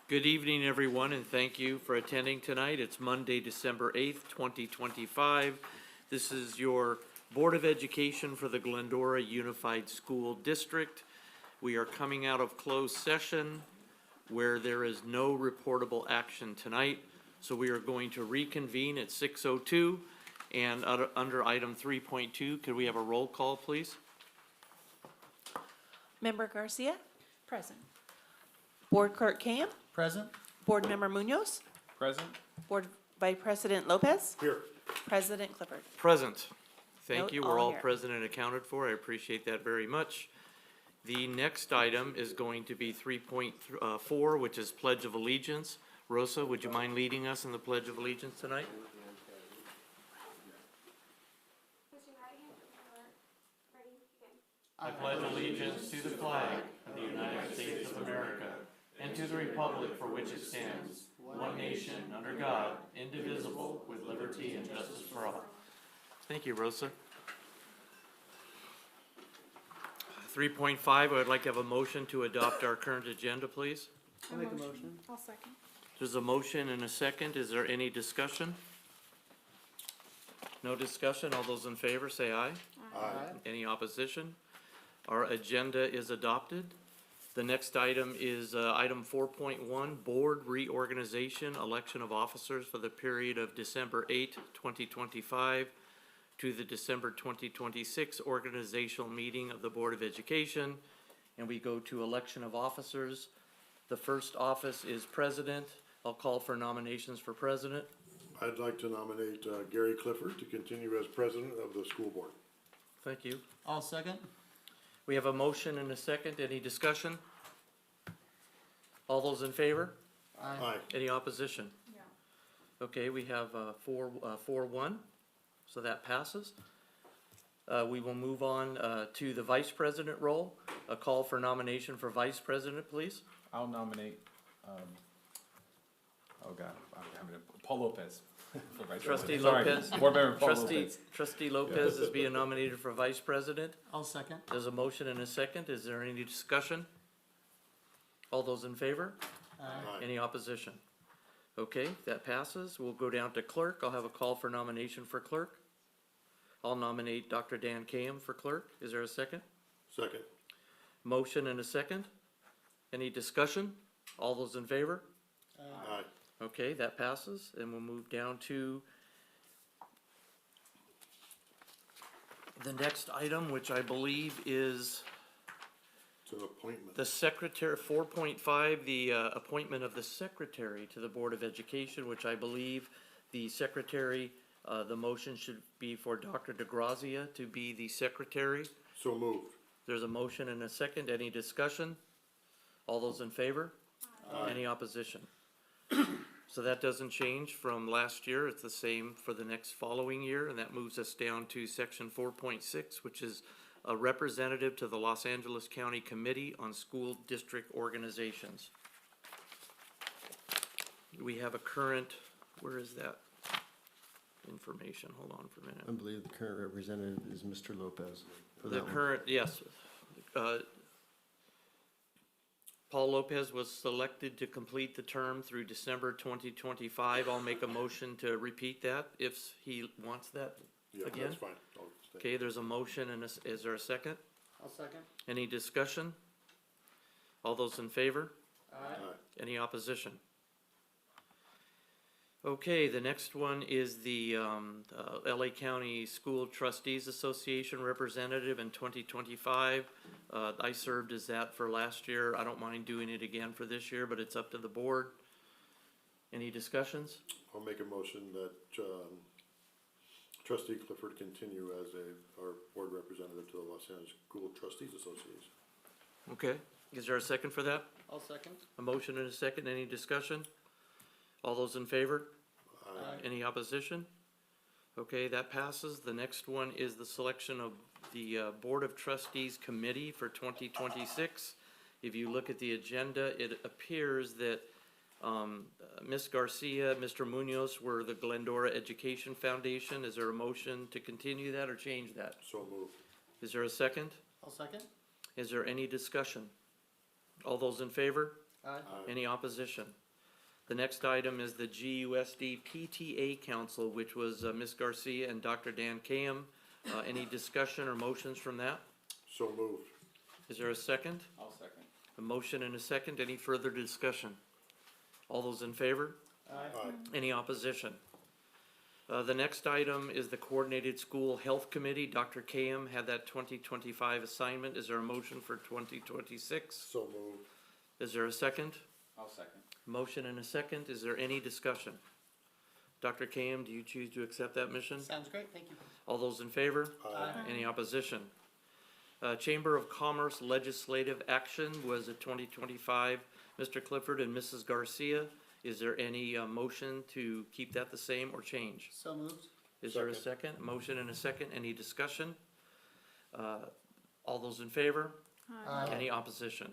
Good evening, everyone, and thank you for attending tonight. It's Monday, December 8th, 2025. This is your Board of Education for the Glendora Unified School District. We are coming out of closed session where there is no reportable action tonight. So we are going to reconvene at 6:02. And under item 3.2, could we have a roll call, please? Member Garcia, Present. Board Clerk Camp, Present. Board Member Munoz, Present. Board Vice President Lopez, Here. President Clifford. Present. Thank Note you. We're all all here. present and accounted for. I appreciate that very much. The next item is going to be 3.4, which is Pledge of Allegiance. Rosa, would you mind leading us in the Pledge of Allegiance tonight? I pledge allegiance to the flag of the United States of America and to the republic for which it stands, one nation, under God, indivisible, with liberty and justice for all. Thank you, Rosa. 3.5, I would like to have a motion to adopt our current agenda, please. I'll make a motion. I'll second. There's a motion and a second. Is there any discussion? No discussion. All those in favor say aye. Aye. Any opposition? Our agenda is adopted. The next item is item 4.1, Board Reorganization, Election of Officers for the period of December 8, 2025 to the December 2026 organizational meeting of the Board of Education. And we go to election of officers. The first office is President. I'll call for nominations for President. I'd like to nominate Gary Clifford to continue as president of the school board. Thank you. I'll second. We have a motion and a second. Any discussion? All those in favor? Aye. Any opposition? Yeah. Okay, we have 4-1, so that passes. We will move on to the vice president role. A call for nomination for vice president, please. I'll nominate, Paul Lopez for vice Trustee president. Sorry, Lopez. Board Member Paul Lopez. Trustee Lopez is being nominated for vice president. I'll second. There's a motion and a second. Is there any discussion? All those in favor? Aye. Any opposition? Okay, that passes. We'll go down to clerk. I'll have a call for nomination for clerk. I'll nominate Dr. Dan Kaim for clerk. Is there a second? Second. Motion and a second. Any discussion? All those in favor? Aye. Okay, that passes. And we'll move down to the next item, which I believe is It's an appointment. the secretary, 4.5, the appointment of the secretary to the Board of Education, which I believe the secretary, the motion should be for Dr. DeGrazia to be the secretary. So moved. There's a motion and a second. Any discussion? All those in favor? Aye. Any opposition? So that doesn't change from last year. It's the same for the next following year, and that moves us down to section 4.6, which is a representative to the Los Angeles County Committee on School District Organizations. We have a current, where is that information? Hold on for a minute. I believe the current representative is Mr. Lopez for The that one. current, yes. Paul Lopez was selected to complete the term through December 2025. I'll make a motion to repeat that if he wants that. Yeah, Again? that's fine. I'll stay. Okay, there's a motion and is there a second? I'll second. Any discussion? All those in favor? Aye. Aye. Any opposition? Okay, the next one is the LA County School Trustees Association representative in 2025. I served as that for last year. I don't mind doing it again for this year, but it's up to the board. Any discussions? I'll make a motion that trustee Clifford continue as our board representative to the Los Angeles School Trustees Association. Okay, is there a second for that? I'll second. A motion and a second, any discussion? All those in favor? Aye. Any opposition? Okay, that passes. The next one is the selection of the Board of Trustees Committee for 2026. If you look at the agenda, it appears that Ms. Garcia, Mr. Munoz were the Glendora Education Foundation. Is there a motion to continue that or change that? So moved. Is there a second? I'll second. Is there any discussion? All those in favor? Aye. Any opposition? The next item is the GUSD PTA Council, which was Ms. Garcia and Dr. Dan Kayem. Any discussion or motions from that? So moved. Is there a second? I'll second. A motion and a second. Any further discussion? All those in favor? Aye. Any opposition? The next item is the Coordinated School Health Committee. Dr. Kayem had that 2025 assignment. Is there a motion for 2026? So moved. Is there a second? I'll second. Motion and a second. Is there any discussion? Dr. Kayem, do you choose to accept that mission? Sounds great, thank you. All those in favor? Aye. Any opposition? Chamber of Commerce Legislative Action was a 2025, Mr. Clifford and Mrs. Garcia. Is there any motion to keep that the same or change? So moved. Is there a Second. second? Motion and a second. Any discussion? All those in favor? Aye. Any opposition?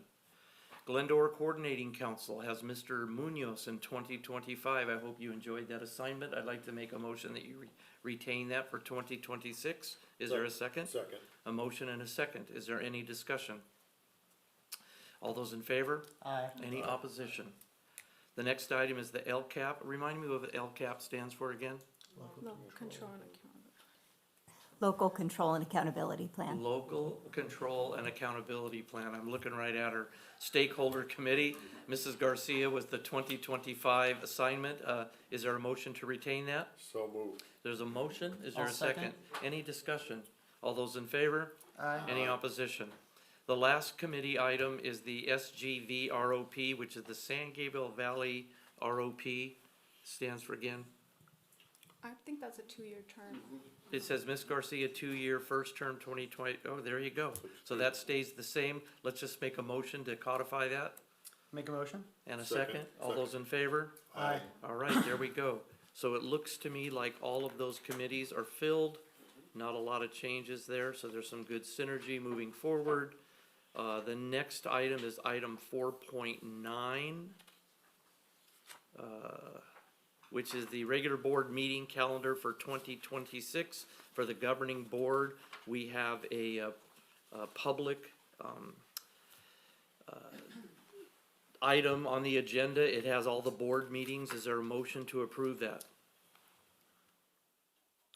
Glendora Coordinating Council has Mr. Munoz in 2025. I hope you enjoyed that assignment. I'd like to make a motion that you retain that for 2026. Is there a second? Second. A motion and a second. Is there any discussion? All those in favor? Aye. Any opposition? The next item is the LCAP. Remind me what LCAP stands for again? Local Control and Accountability Plan. Local Control and Accountability Plan. I'm looking right at her. Stakeholder Committee. Mrs. Garcia was the 2025 assignment. Is there a motion to retain that? So moved. There's a motion. Is there I'll a second? second. Any discussion? All those in favor? Aye. Any opposition? The last committee item is the SGV ROP, which is the San Gabriel Valley ROP. Stands for again? I think that's a 2-year term. It says Ms. Garcia, 2-year, first term 2020. Oh, there you go. So that stays the same. Let's just make a motion to codify that. Make a motion? And a Second. second. All those in favor? Aye. All right, there we go. So it looks to me like all of those committees are filled. Not a lot of changes there, so there's some good synergy moving forward. The next item is item 4.9, which is the regular board meeting calendar for 2026. For the governing board, we have a public item on the agenda. It has all the board meetings. Is there a motion to approve that?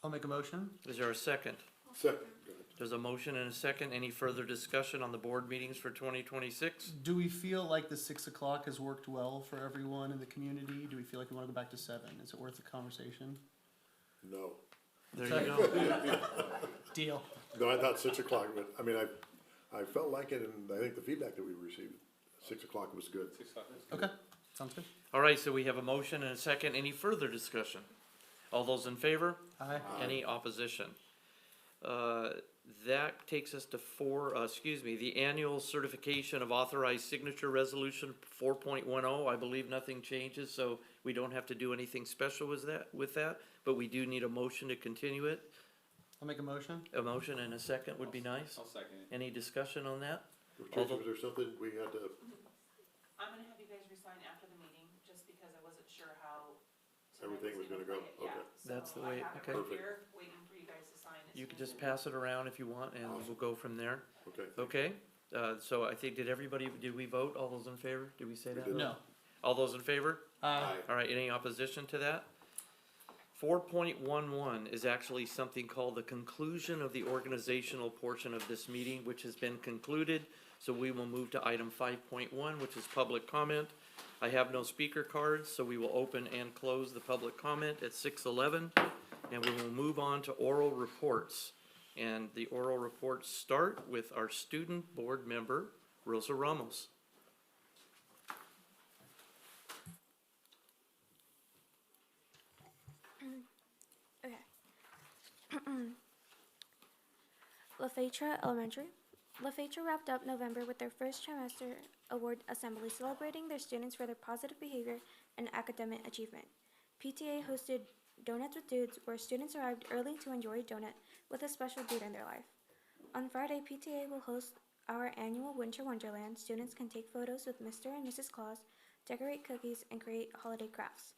I'll make a motion. Is there a second? Second. Go ahead. There's a motion and a second. Any further discussion on the board meetings for 2026? Do we feel like the 6 o'clock has worked well for everyone in the community? Do we feel like we wanna go back to 7? Is it worth the conversation? No. There you go. Deal. No, I thought 6 o'clock, but, I mean, I felt like it, and I think the feedback that we received, 6 o'clock was good. 6 o'clock. Okay, sounds good. All right, so we have a motion and a second. Any further discussion? All those in favor? Aye. Any opposition? That takes us to the annual certification of authorized signature resolution 4.10. I believe nothing changes, so we don't have to do anything special with that, but we do need a motion to continue it. I'll make a motion. A motion and a second would be nice. I'll second it. Any discussion on that? Tracy, was there something we had to, I'm gonna have you guys resign after the meeting, just because I wasn't sure how. Everything was gonna go? Okay. That's the way- okay. I have it right Perfect. here, waiting for you guys to sign it. You could just pass it around if you want, and we'll go from there. okay? Okay, so I think, did we vote? All those in favor? Did we say that? did. No. All those in favor? Aye. All right, any opposition to that? 4.11 is actually something called the conclusion of the organizational portion of this meeting, which has been concluded. So we will move to item 5.1, which is public comment. I have no speaker cards, so we will open and close the public comment at 6:11. And we will move on to oral reports. And the oral reports start with our student board member, Rosa Ramos. Okay. La Fetra Elementary. La Fetra wrapped up November with their first trimester award assembly celebrating their students for their positive behavior and academic achievement. PTA hosted Donuts with Dudes, where students arrived early to enjoy a donut with a special dude in their life. On Friday, PTA will host our annual Winter Wonderland. Students can take photos with Mr. and Mrs. Claus, decorate cookies, and create holiday crafts.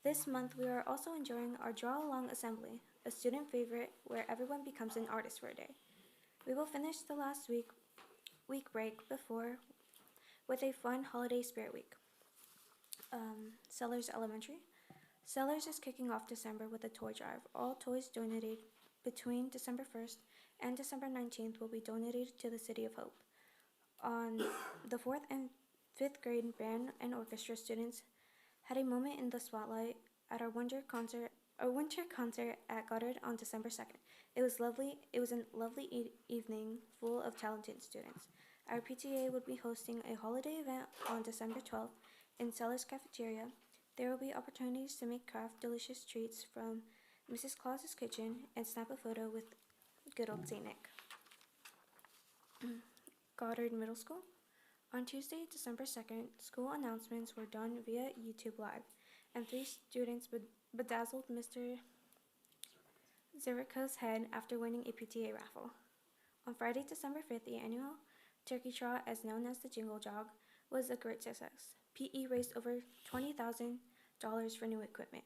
This month, we are also enjoying our Draw Along Assembly, a student favorite where everyone becomes an artist for a day. We will finish the last week break with a fun holiday spirit week. Sellers Elementary. Sellers is kicking off December with a toy drive. All toys donated between December 1st and December 19th will be donated to the City of Hope. On the 4th and 5th grade band and orchestra students had a moment in the spotlight at our winter concert at Goddard on December 2nd. It was lovely. It was a lovely evening full of talented students. Our PTA would be hosting a holiday event on December 12th in Sellers Cafeteria. There will be opportunities to make craft delicious treats from Mrs. Claus's kitchen and snap a photo with good old St. Nick. Goddard Middle School. On Tuesday, December 2nd, school announcements were done via YouTube Live, and 3 students bedazzled Mr. Zerika's head after winning a PTA raffle. On Friday, December 5th, the annual Turkey Trot, as known as the Jingle Jog, was a great success. PE raised over $20,000 for new equipment.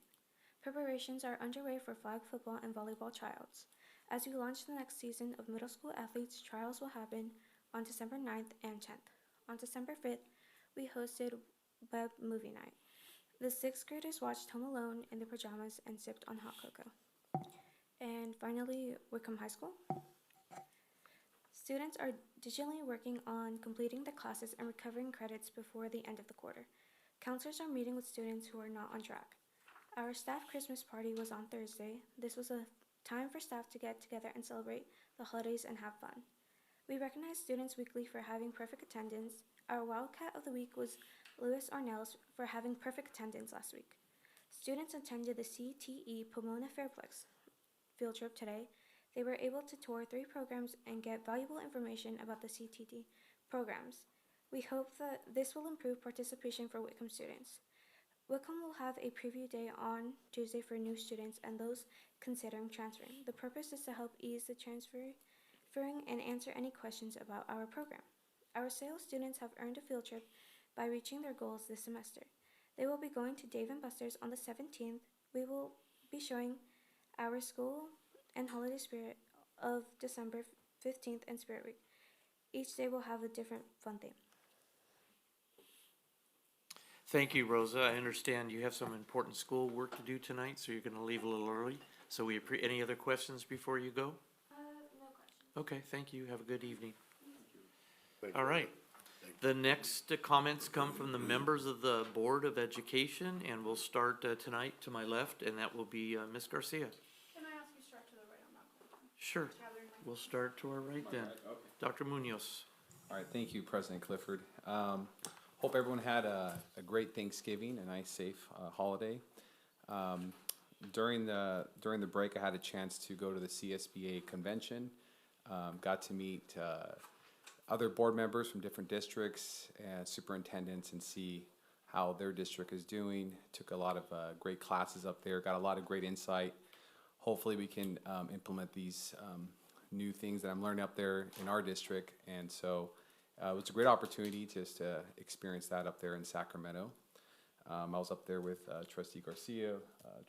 Preparations are underway for flag football and volleyball tryouts. As we launch the next season of middle school athletes, trials will happen on December 9th and 10th. On December 5th, we hosted web movie night. The 6th graders watched Home Alone in their pajamas and sipped on hot cocoa. And finally, Wickham High School. Students are digitally working on completing the classes and recovering credits before the end of the quarter. Counselors are meeting with students who are not on track. Our staff Christmas party was on Thursday. This was a time for staff to get together and celebrate the holidays and have fun. We recognize students weekly for having perfect attendance. Our Wildcat of the Week was Lewis Arnells for having perfect attendance last week. Students attended the CTE Pomona Fairplex field trip today. They were able to tour 3 programs and get valuable information about the CTT programs. We hope that this will improve participation for Wickham students. Wickham will have a preview day on Tuesday for new students and those considering transferring. The purpose is to help ease the transferring and answer any questions about our program. Our sales students have earned a field trip by reaching their goals this semester. They will be going to Dave & Buster's on the 17th. We will be showing our school and holiday spirit of December 15th and Spirit Week. Each day will have a different fun theme. Thank you, Rosa. I understand you have some important school work to do tonight, so you're gonna leave a little early. So any other questions before you go? No questions. Okay, thank you. Have a good evening. Thank you. All right. The next comments come from the members of the Board of Education, and we'll start tonight to my left, and that will be Ms. Garcia. Can I ask you start to the right on that one? Sure. We'll start to our right then. Okay. Dr. Munoz. All right, thank you, President Clifford. Hope everyone had a great Thanksgiving, a nice, safe holiday. During the break, I had a chance to go to the CSBA convention. Got to meet other board members from different districts and superintendents and see how their district is doing. Took a lot of great classes up there, got a lot of great insight. Hopefully we can implement these new things that I'm learning up there in our district. And so it was a great opportunity just to experience that up there in Sacramento. I was up there with Trustee Garcia,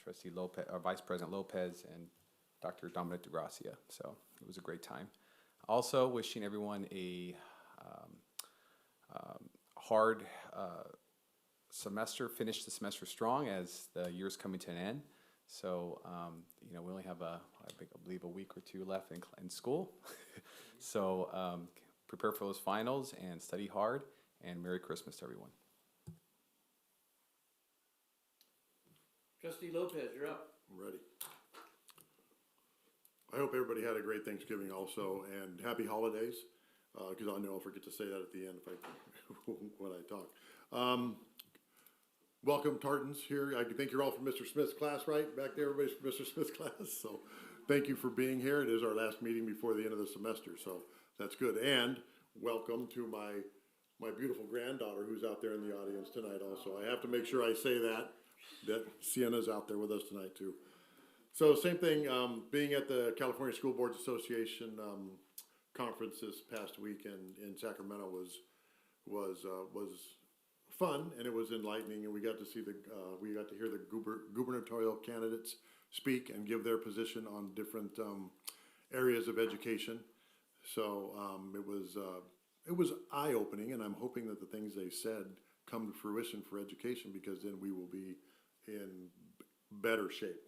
Trustee Lopez, Vice President Lopez, and Dr. Dominic DeGracia. So it was a great time. Also wishing everyone a hard semester, finish the semester strong as the year's coming to an end. So, we only have I believe a week or 2 left in school. So prepare for those finals and study hard, and Merry Christmas to everyone. Trustee Lopez, you're up. I'm ready. I hope everybody had a great Thanksgiving also, and happy holidays, because I know I'll forget to say that at the end when I talk. Welcome, Tartans here. I think you're all from Mr. Smith's class, right? Back there, everybody's from Mr. Smith's class. So thank you for being here. It is our last meeting before the end of the semester, so that's good. And welcome to my beautiful granddaughter who's out there in the audience tonight also. I have to make sure I say that Sienna's out there with us tonight too. So same thing, being at the California School Boards Association conference this past week in Sacramento was fun, and it was enlightening, and we got to see we got to hear the gubernatorial candidates speak and give their position on different areas of education. So it was eye-opening, and I'm hoping that the things they said come to fruition for education, because then we will be in better shape.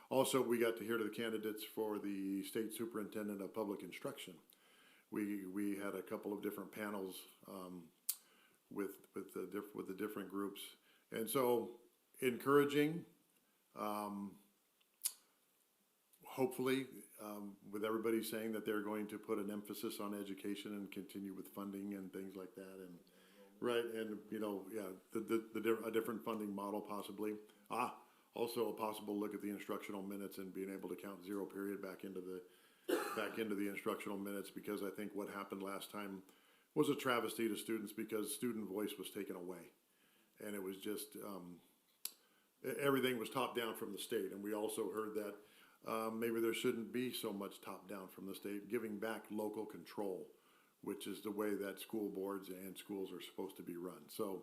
Also, we got to hear to the candidates for the State Superintendent of Public Instruction. We had a couple of different panels with the different groups, and so encouraging. Hopefully, with everybody saying that they're going to put an emphasis on education and continue with funding and things like that, and right, and a different funding model possibly. Also a possible look at the instructional minutes and being able to count 0 period back into the instructional minutes, because I think what happened last time was a travesty to students, because student voice was taken away, and it was just everything was top down from the state. And we also heard that maybe there shouldn't be so much top down from the state, giving back local control, which is the way that school boards and schools are supposed to be run. So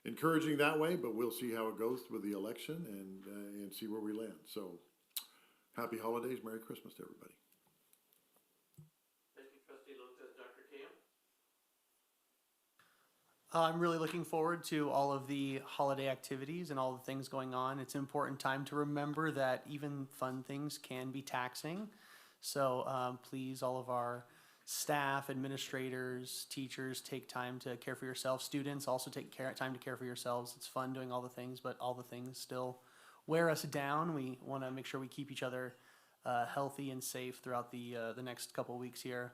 encouraging that way, but we'll see how it goes with the election and see where we land. So happy holidays, Merry Christmas to everybody. Thank you, Trustee Lopez. Dr. Camp? I'm really looking forward to all of the holiday activities and all the things going on. It's an important time to remember that even fun things can be taxing. So please, all of our staff, administrators, teachers, take time to care for yourself. Students, also take time to care for yourselves. It's fun doing all the things, but all the things still wear us down. We want to make sure we keep each other healthy and safe throughout the next couple of weeks here.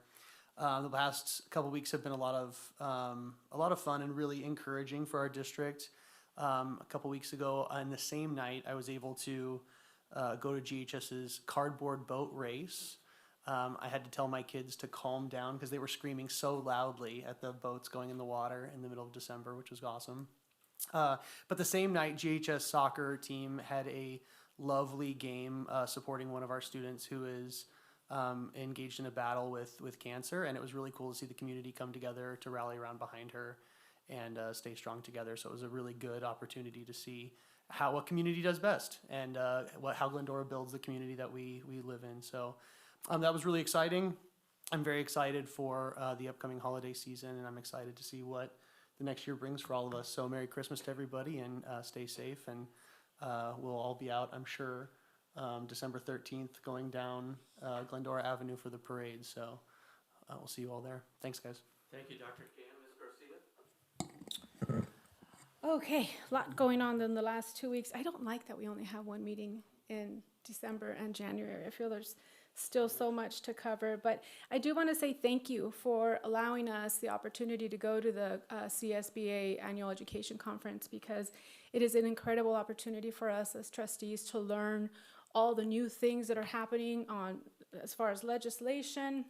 The past couple of weeks have been a lot of fun and really encouraging for our district. A couple weeks ago, on the same night, I was able to go to GHS's cardboard boat race. I had to tell my kids to calm down because they were screaming so loudly at the boats going in the water in the middle of December, which was awesome. But the same night, GHS soccer team had a lovely game supporting one of our students who is engaged in a battle with cancer, and it was really cool to see the community come together to rally around behind her and stay strong together. So it was a really good opportunity to see how a community does best, and how Glendora builds the community that we live in. So that was really exciting. I'm very excited for the upcoming holiday season, and I'm excited to see what the next year brings for all of us. So Merry Christmas to everybody, and stay safe, and we'll all be out, I'm sure, December 13th, going down Glendora Avenue for the parade. So we'll see you all there. Thanks, guys. Thank you, Dr. Cam. Ms. Garcia? Okay, a lot going on in the last 2 weeks. I don't like that we only have one meeting in December and January. I feel there's still so much to cover, but I do want to say thank you for allowing us the opportunity to go to the CSBA Annual Education Conference, because it is an incredible opportunity for us as trustees to learn all the new things that are happening on as far as legislation.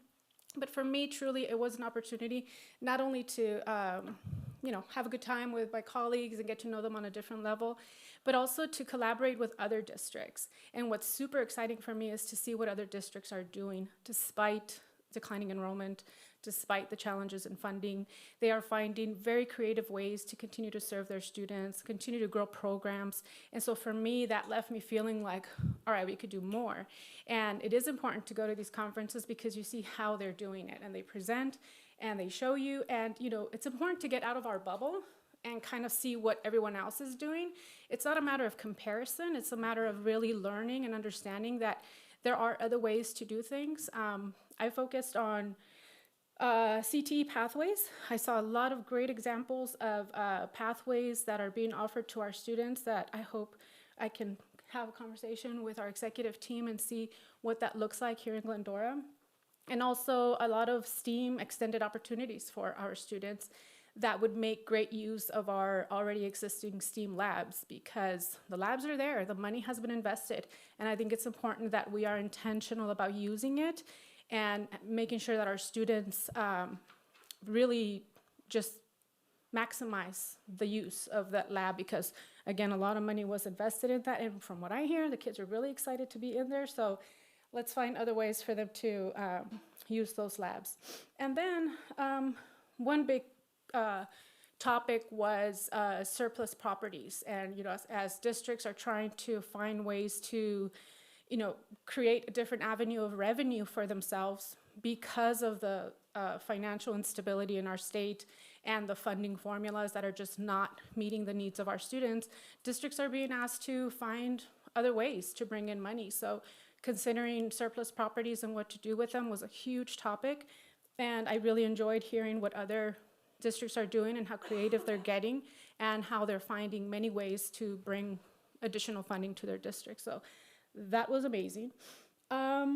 But for me, truly, it was an opportunity not only to have a good time with my colleagues and get to know them on a different level, but also to collaborate with other districts. And what's super exciting for me is to see what other districts are doing despite declining enrollment, despite the challenges in funding. They are finding very creative ways to continue to serve their students, continue to grow programs. And so for me, that left me feeling like, all right, we could do more. And it is important to go to these conferences because you see how they're doing it, and they present and they show you. And it's important to get out of our bubble and kind of see what everyone else is doing. It's not a matter of comparison. It's a matter of really learning and understanding that there are other ways to do things. I focused on CTE pathways. I saw a lot of great examples of pathways that are being offered to our students that I hope I can have a conversation with our executive team and see what that looks like here in Glendora. And also a lot of STEAM extended opportunities for our students that would make great use of our already existing STEAM labs, because the labs are there, the money has been invested, and I think it's important that we are intentional about using it and making sure that our students really just maximize the use of that lab, because again, a lot of money was invested in that, and from what I hear, the kids are really excited to be in there. So let's find other ways for them to use those labs. And then one big topic was surplus properties, and as districts are trying to find ways to create a different avenue of revenue for themselves because of the financial instability in our state and the funding formulas that are just not meeting the needs of our students, districts are being asked to find other ways to bring in money. So considering surplus properties and what to do with them was a huge topic. And I really enjoyed hearing what other districts are doing and how creative they're getting and how they're finding many ways to bring additional funding to their district. So that was amazing. What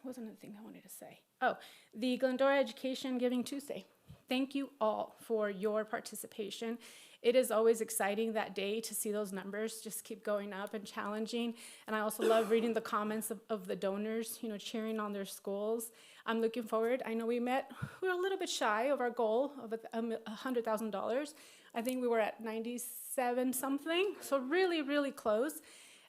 was another thing I wanted to say? Oh, the Glendora Education Giving Tuesday. Thank you all for your participation. It is always exciting that day to see those numbers just keep going up and challenging. And I also love reading the comments of the donors, you know, cheering on their schools. I'm looking forward. I know we were a little bit shy of our goal of $100,000. I think we were at 97 something, so really, really close.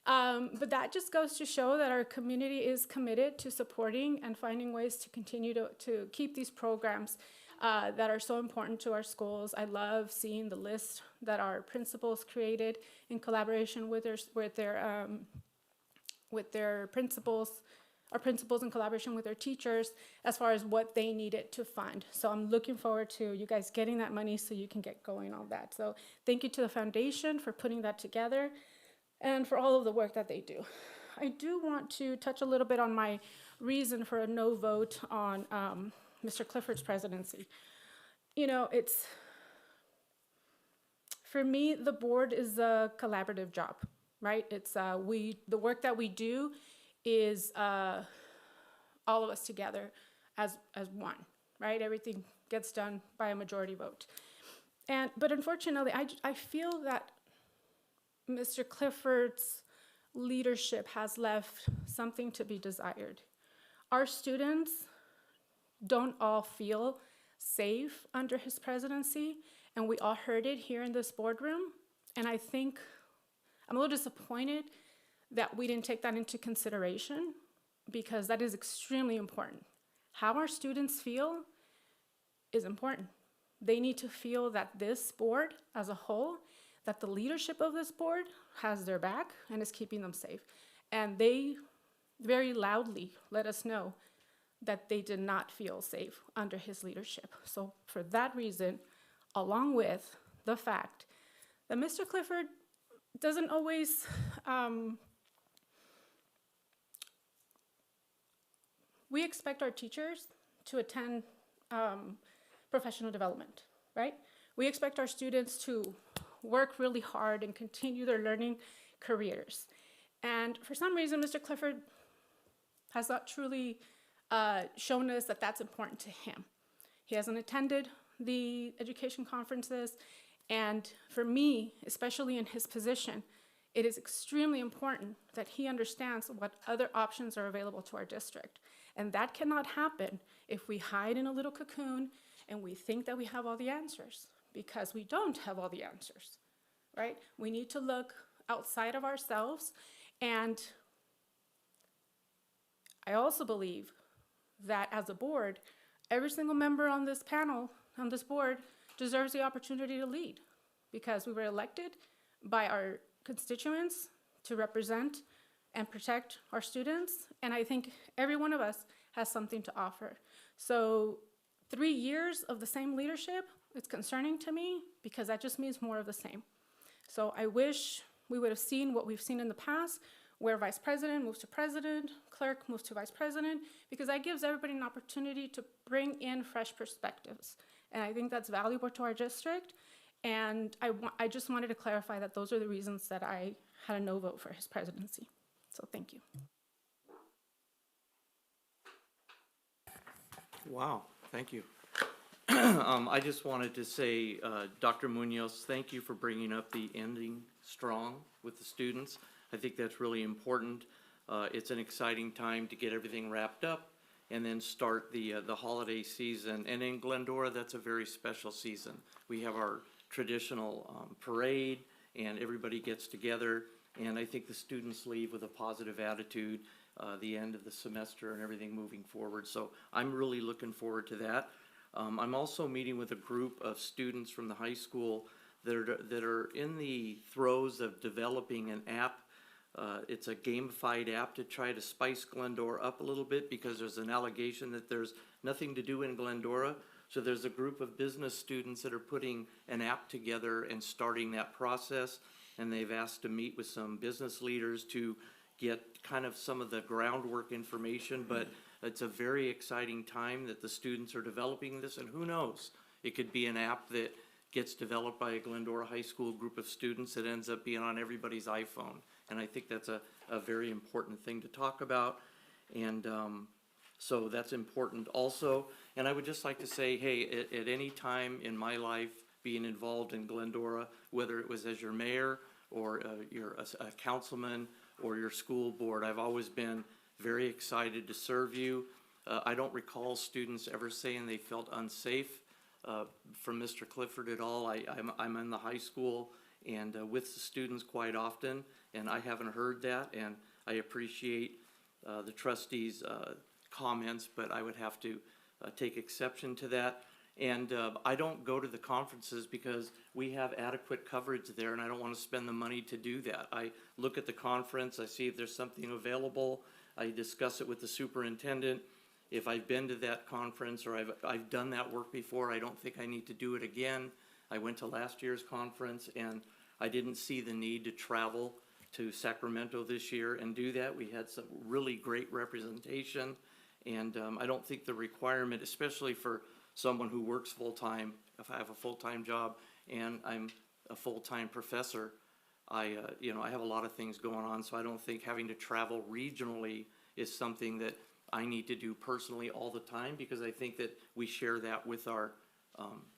But that just goes to show that our community is committed to supporting and finding ways to continue to keep these programs that are so important to our schools. I love seeing the list that our principals created in collaboration with their principals, our principals in collaboration with their teachers, as far as what they needed to fund. So I'm looking forward to you guys getting that money so you can get going on that. So thank you to the foundation for putting that together and for all of the work that they do. I do want to touch a little bit on my reason for a no vote on Mr. Clifford's presidency. You know, for me, the board is a collaborative job, right? It's the work that we do is all of us together as one, right? Everything gets done by a majority vote. But unfortunately, I feel that Mr. Clifford's leadership has left something to be desired. Our students don't all feel safe under his presidency, and we all heard it here in this boardroom. And I think I'm a little disappointed that we didn't take that into consideration, because that is extremely important. How our students feel is important. They need to feel that this board as a whole, that the leadership of this board has their back and is keeping them safe. And they very loudly let us know that they did not feel safe under his leadership. So for that reason, along with the fact that Mr. Clifford doesn't always we expect our teachers to attend professional development, right? We expect our students to work really hard and continue their learning careers. And for some reason, Mr. Clifford has not truly shown us that that's important to him. He hasn't attended the education conferences, and for me, especially in his position, it is extremely important that he understands what other options are available to our district. And that cannot happen if we hide in a little cocoon and we think that we have all the answers, because we don't have all the answers, right? We need to look outside of ourselves. And I also believe that as a board, every single member on this panel, on this board, deserves the opportunity to lead, because we were elected by our constituents to represent and protect our students. And I think every one of us has something to offer. So 3 years of the same leadership, it's concerning to me, because that just means more of the same. So I wish we would have seen what we've seen in the past, where vice president moves to president, clerk moves to vice president, because that gives everybody an opportunity to bring in fresh perspectives. And I think that's valuable to our district. And I just wanted to clarify that those are the reasons that I had a no vote for his presidency. So thank you. Wow, thank you. I just wanted to say, Dr. Munoz, thank you for bringing up the ending strong with the students. I think that's really important. It's an exciting time to get everything wrapped up and then start the holiday season. And in Glendora, that's a very special season. We have our traditional parade, and everybody gets together. And I think the students leave with a positive attitude, the end of the semester and everything moving forward. So I'm really looking forward to that. I'm also meeting with a group of students from the high school that are in the throes of developing an app It's a gamified app to try to spice Glendora up a little bit because there's an allegation that there's nothing to do in Glendora. So there's a group of business students that are putting an app together and starting that process. And they've asked to meet with some business leaders to get kind of some of the groundwork information. But it's a very exciting time that the students are developing this. And who knows, it could be an app that gets developed by a Glendora High School group of students that ends up being on everybody's iPhone. And I think that's a very important thing to talk about. And so that's important also. And I would just like to say, hey, at any time in my life being involved in Glendora, whether it was as your mayor or you're a councilman or your school board, I've always been very excited to serve you. I don't recall students ever saying they felt unsafe from Mr. Clifford at all. I'm in the high school and with the students quite often, and I haven't heard that, and I appreciate the trustees' comments, but I would have to take exception to that. And I don't go to the conferences because we have adequate coverage there, and I don't want to spend the money to do that. I look at the conference, I see if there's something available, I discuss it with the superintendent. If I've been to that conference or I've done that work before, I don't think I need to do it again. I went to last year's conference, and I didn't see the need to travel to Sacramento this year and do that. We had some really great representation, and I don't think the requirement, especially for someone who works full-time, if I have a full-time job and I'm a full-time professor, I have a lot of things going on, so I don't think having to travel regionally is something that I need to do personally all the time, because I think that we share that with our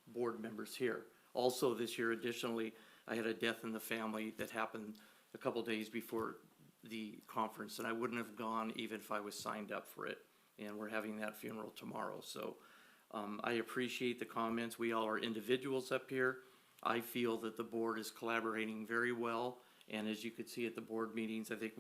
board members here. Also this year, additionally, I had a death in the family that happened a couple days before the conference, and I wouldn't have gone even if I was signed up for it. And we're having that funeral tomorrow, so I appreciate the comments. We all are individuals up here. I feel that the board is collaborating very well, and as you could see at the board meetings, I think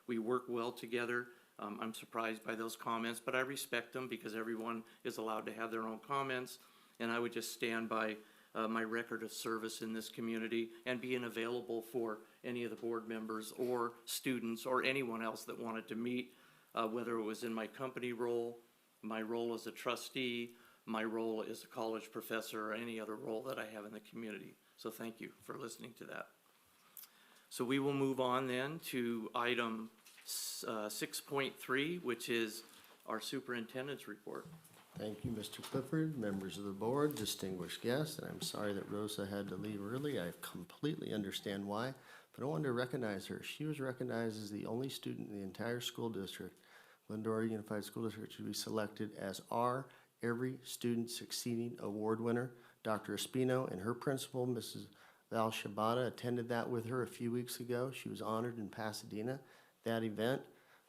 we work well together. I'm surprised by those comments, but I respect them because everyone is allowed to have their own comments, and I would just stand by my record of service in this community and being available for any of the board members or students or anyone else that wanted to meet, whether it was in my company role, my role as a trustee, my role as a college professor, or any other role that I have in the community. So thank you for listening to that. So we will move on then to item 6.3, which is our superintendent's report. Thank you, Mr. Clifford, members of the board, distinguished guests, and I'm sorry that Rosa had to leave early. I completely understand why, but I wanted to recognize her. She was recognized as the only student in the entire school district, Glendora Unified School District, to be selected as our Every Student Succeeding Award winner. Dr. Espino and her principal, Mrs. Val Shabata, attended that with her a few weeks ago. She was honored in Pasadena, that event.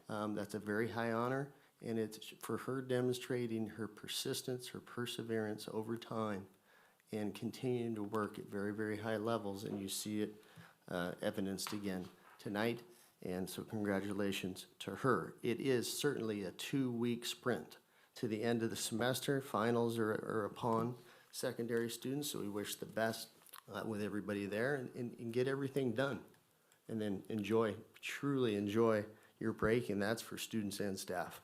That's a very high honor, and it's for her demonstrating her persistence, her perseverance over time, and continuing to work at very, very high levels, and you see it evidenced again tonight, and so congratulations to her. It is certainly a 2-week sprint to the end of the semester. Finals are upon secondary students, so we wish the best with everybody there and get everything done. And then truly enjoy your break, and that's for students and staff.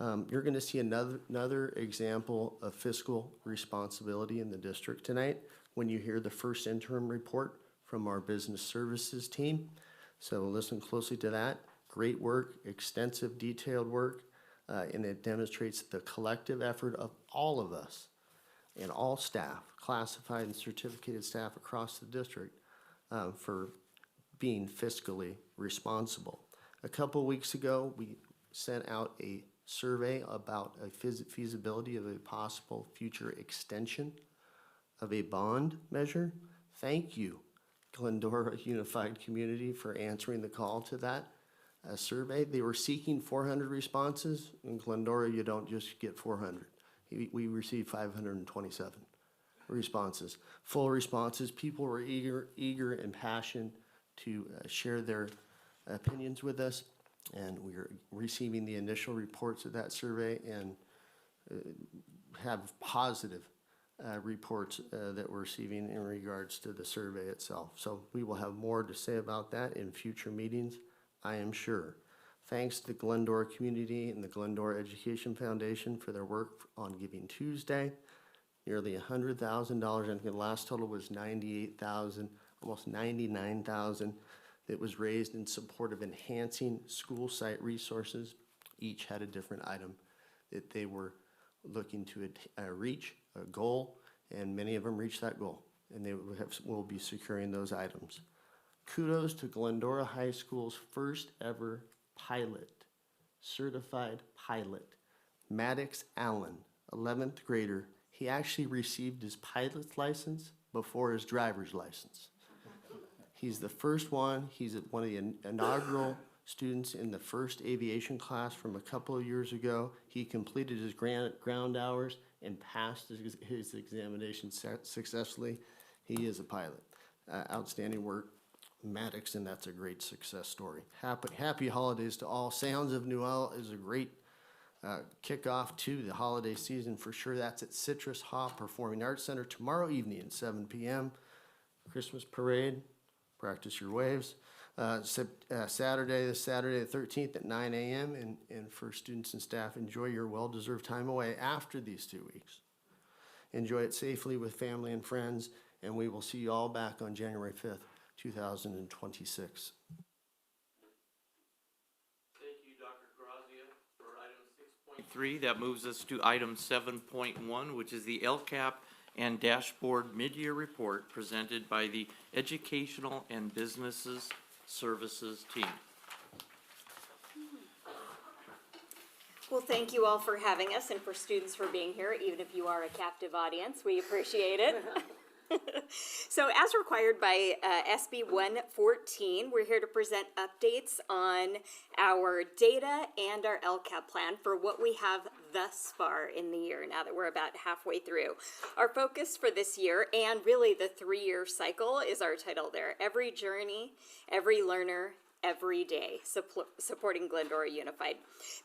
You're gonna see another example of fiscal responsibility in the district tonight when you hear the first interim report from our business services team. So listen closely to that. Great work, extensive, detailed work, and it demonstrates the collective effort of all of us and all staff, classified and certificated staff across the district, for being fiscally responsible. A couple weeks ago, we sent out a survey about a feasibility of a possible future extension of a bond measure. Thank you, Glendora Unified Community, for answering the call to that survey. They were seeking 400 responses. In Glendora, you don't just get 400. We received 527 responses, full responses. People were eager and passionate to share their opinions with us, and we are receiving the initial reports of that survey and have positive reports that we're receiving in regards to the survey itself. So we will have more to say about that in future meetings, I am sure. Thanks to the Glendora community and the Glendora Education Foundation for their work on Giving Tuesday. Nearly $100,000, I think the last total was $98,000, almost $99,000, that was raised in support of enhancing school site resources. Each had a different item that they were looking to reach, a goal, and many of them reached that goal, and they will be securing those items. Kudos to Glendora High School's first ever pilot, certified pilot, Maddox Allen, 11th grader. He actually received his pilot's license before his driver's license. He's the first one. He's one of the inaugural students in the first aviation class from a couple of years ago. He completed his ground hours and passed his examination successfully. He is a pilot. Outstanding work, Maddox, and that's a great success story. Happy holidays to all. Sounds of Noel is a great kickoff to the holiday season for sure. That's at Citrus Hop Performing Arts Center tomorrow evening at 7 p.m. Christmas parade, practice your waves. Saturday the 13th at 9 a.m. And for students and staff, enjoy your well-deserved time away after these 2 weeks. Enjoy it safely with family and friends, and we will see you all back on January 5th, 2026. Thank you, Dr. Grazia, for item 6.3. That moves us to item 7.1, which is the LCAP and Dashboard Mid-Year Report presented by the Educational and Businesses Services team. Well, thank you all for having us and for students for being here, even if you are a captive audience. We appreciate it. So as required by SB 114, we're here to present updates on our data and our LCAP plan for what we have thus far in the year, now that we're about halfway through. Our focus for this year, and really the 3-year cycle, is our title there: Every Journey, Every Learner, Every Day, supporting Glendora Unified.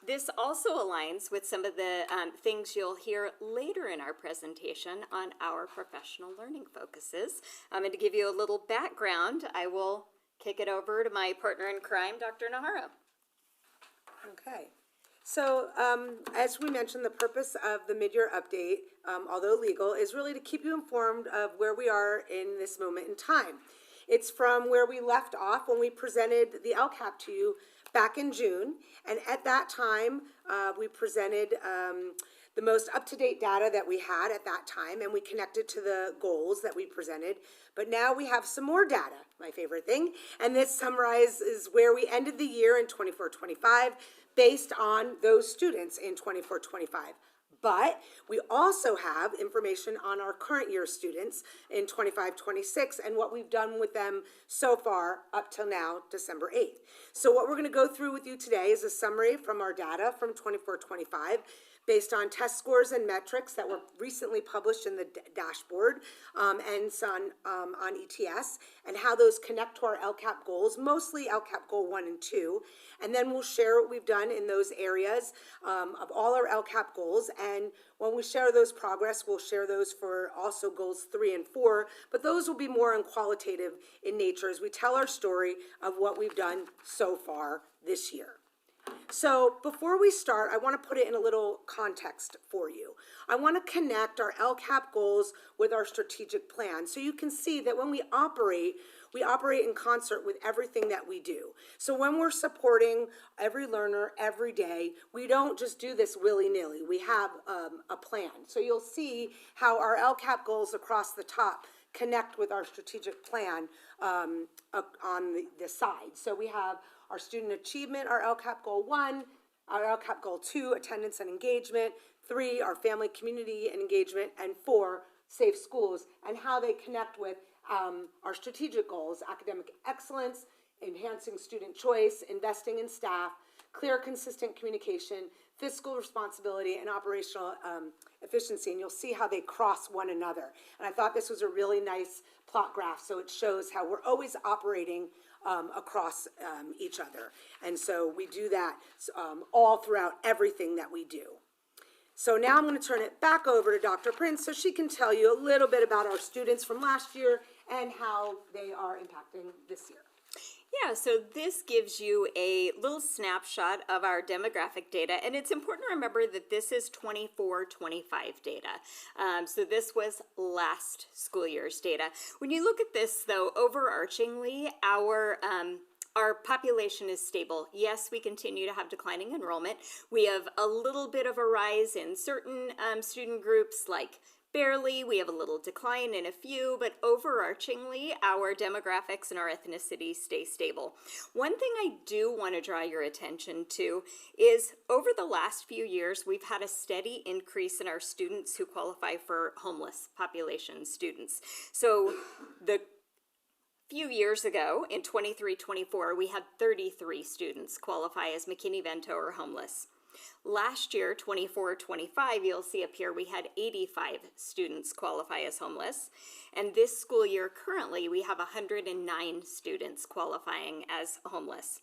This also aligns with some of the things you'll hear later in our presentation on our professional learning focuses. And to give you a little background, I will kick it over to my partner in crime, Dr. Nahara. Okay. So, as we mentioned, the purpose of the mid-year update, although legal, is really to keep you informed of where we are in this moment in time. It's from where we left off when we presented the LCAP to you back in June. And at that time, we presented the most up-to-date data that we had at that time, and we connected to the goals that we presented. But now we have some more data, my favorite thing, and this summarizes where we ended the year in 24-25 based on those students in 24-25. But we also have information on our current year students in 25-26 and what we've done with them so far up till now, December 8th. So what we're going to go through with you today is a summary from our data from 24-25 based on test scores and metrics that were recently published in the dashboard and on ETS, and how those connect to our LCAP goals, mostly LCAP goal 1 and 2. And then we'll share what we've done in those areas of all our LCAP goals. And when we share those progress, we'll share those for also goals 3 and 4, but those will be more qualitative in nature as we tell our story of what we've done so far this year. So before we start, I want to put it in a little context for you. I want to connect our LCAP goals with our strategic plan so you can see that when we operate in concert with everything that we do. So when we're supporting every learner every day, we don't just do this willy-nilly. We have a plan. So you'll see how our LCAP goals across the top connect with our strategic plan on the side. So we have our student achievement, our LCAP goal 1, our LCAP goal 2, attendance and engagement, 3, our family, community, and engagement, and 4, safe schools, and how they connect with our strategic goals: academic excellence, enhancing student choice, investing in staff, clear, consistent communication, fiscal responsibility, and operational efficiency. And you'll see how they cross one another. And I thought this was a really nice plot graph, so it shows how we're always operating across each other. And so we do that all throughout everything that we do. So now I'm going to turn it back over to Dr. Prince so she can tell you a little bit about our students from last year and how they are impacting this year. Yeah, so this gives you a little snapshot of our demographic data, and it's important to remember that this is 24-25 data. So this was last school year's data. When you look at this, though, overarchingly, our population is stable. Yes, we continue to have declining enrollment. We have a little bit of a rise in certain student groups, like barely. We have a little decline in a few, but overarchingly, our demographics and our ethnicity stay stable. One thing I do want to draw your attention to is over the last few years, we've had a steady increase in our students who qualify for homeless population students. So the few years ago, in 23-24, we had 33 students qualify as McKinney-Vento or homeless. Last year, 24-25, you'll see up here, we had 85 students qualify as homeless. And this school year, currently, we have 109 students qualifying as homeless.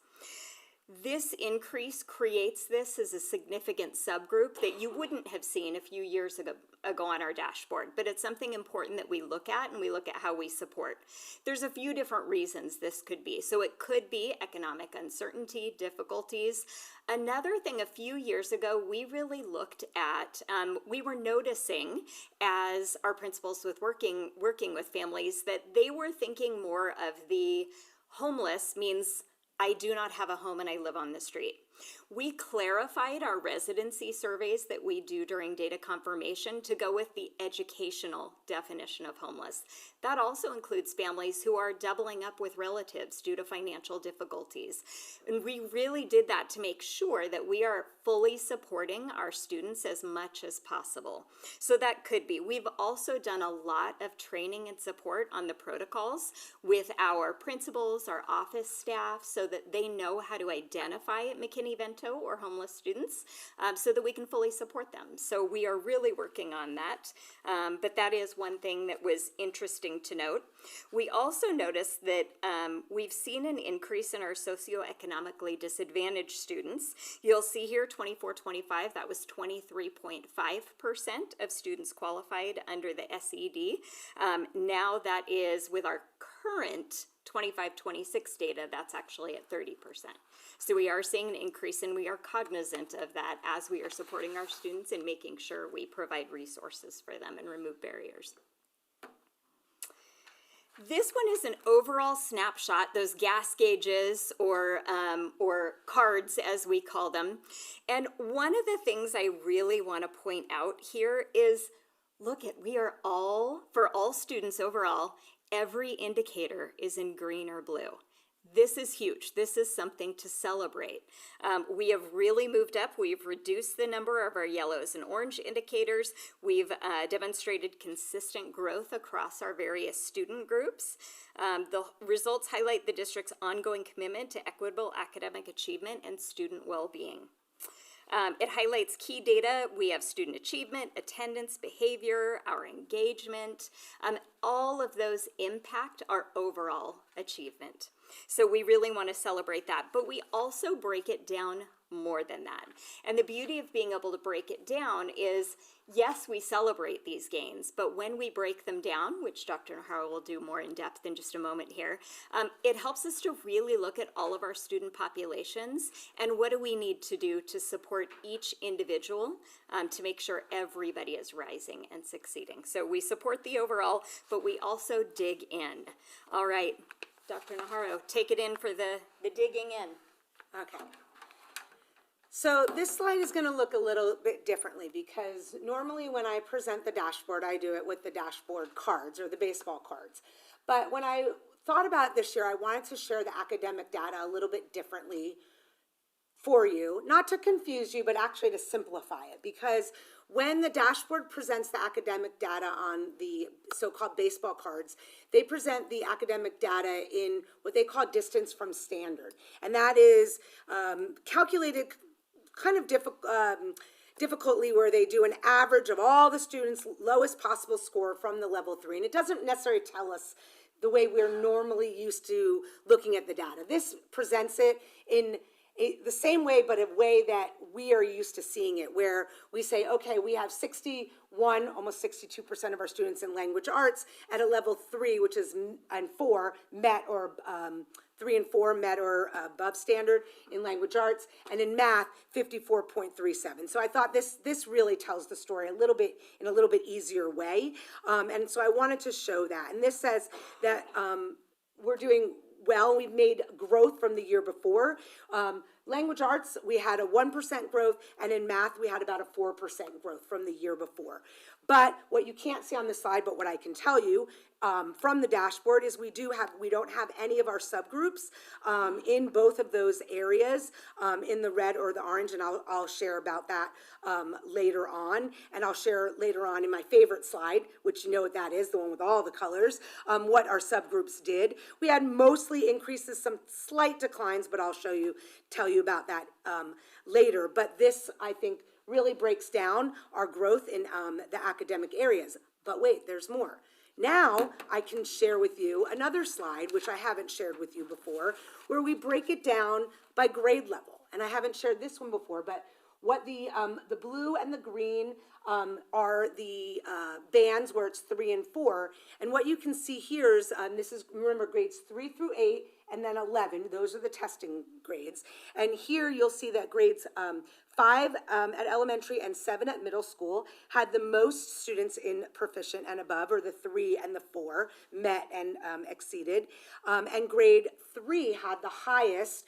This increase creates this as a significant subgroup that you wouldn't have seen a few years ago on our dashboard, but it's something important that we look at, and we look at how we support. There's a few different reasons this could be. So it could be economic uncertainty, difficulties. Another thing, a few years ago, we really looked at, we were noticing as our principals with working with families that they were thinking more of the homeless means I do not have a home and I live on the street. We clarified our residency surveys that we do during data confirmation to go with the educational definition of homeless. That also includes families who are doubling up with relatives due to financial difficulties. And we really did that to make sure that we are fully supporting our students as much as possible. So that could be. We've also done a lot of training and support on the protocols with our principals, our office staff, so that they know how to identify McKinney-Vento or homeless students so that we can fully support them. So we are really working on that. But that is one thing that was interesting to note. We also noticed that we've seen an increase in our socioeconomically disadvantaged students. You'll see here 24-25, that was 23.5% of students qualified under the SED. Now that is with our current 25-26 data, that's actually at 30%. So we are seeing an increase, and we are cognizant of that as we are supporting our students and making sure we provide resources for them and remove barriers. This one is an overall snapshot, those gas gauges or cards as we call them. And one of the things I really want to point out here is, look at, we are all, for all students overall, every indicator is in green or blue. This is huge. This is something to celebrate. We have really moved up. We've reduced the number of our yellows and orange indicators. We've demonstrated consistent growth across our various student groups. The results highlight the district's ongoing commitment to equitable academic achievement and student well-being. It highlights key data. We have student achievement, attendance, behavior, our engagement. All of those impact our overall achievement. So we really want to celebrate that, but we also break it down more than that. And the beauty of being able to break it down is, yes, we celebrate these gains, but when we break them down, which Dr. Nahara will do more in depth in just a moment here, it helps us to really look at all of our student populations and what do we need to do to support each individual to make sure everybody is rising and succeeding. So we support the overall, but we also dig in. All right, Dr. Nahara, take it in for the digging in. Okay. So this slide is going to look a little bit differently because normally when I present the dashboard, I do it with the dashboard cards or the baseball cards. But when I thought about it this year, I wanted to share the academic data a little bit differently for you, not to confuse you, but actually to simplify it, because when the dashboard presents the academic data on the so-called baseball cards, they present the academic data in what they call distance from standard. And that is calculated kind of difficultly, where they do an average of all the students' lowest possible score from the level 3. And it doesn't necessarily tell us the way we're normally used to looking at the data. This presents it in the same way, but a way that we are used to seeing it, where we say, okay, we have 61, almost 62% of our students in language arts at a level 3, which is, and 4, met or 3 and 4 met or above standard in language arts, and in math, 54.37. So I thought this really tells the story a little bit, in a little bit easier way. And so I wanted to show that. And this says that we're doing well. We've made growth from the year before. Language arts, we had a 1% growth, and in math, we had about a 4% growth from the year before. But what you can't see on the slide, but what I can tell you from the dashboard is we don't have any of our subgroups in both of those areas, in the red or the orange, and I'll share about that later on. And I'll share later on in my favorite slide, which you know what that is, the one with all the colors, what our subgroups did. We had mostly increases, some slight declines, but I'll tell you about that later. But this, I think, really breaks down our growth in the academic areas. But wait, there's more. Now I can share with you another slide, which I haven't shared with you before, where we break it down by grade level. And I haven't shared this one before, but what the blue and the green are the bands where it's 3 and 4. And what you can see here is, this is, remember, grades 3 through 8, and then 11, those are the testing grades. And here you'll see that grades 5 at elementary and 7 at middle school had the most students in proficient and above, or the 3 and the 4 met and exceeded. And grade 3 had the highest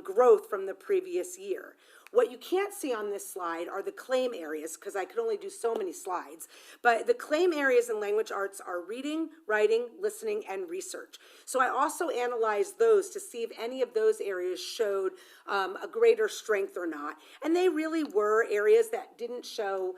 growth from the previous year. What you can't see on this slide are the claim areas, because I could only do so many slides, but the claim areas in language arts are reading, writing, listening, and research. So I also analyzed those to see if any of those areas showed a greater strength or not. And they really were areas that didn't show,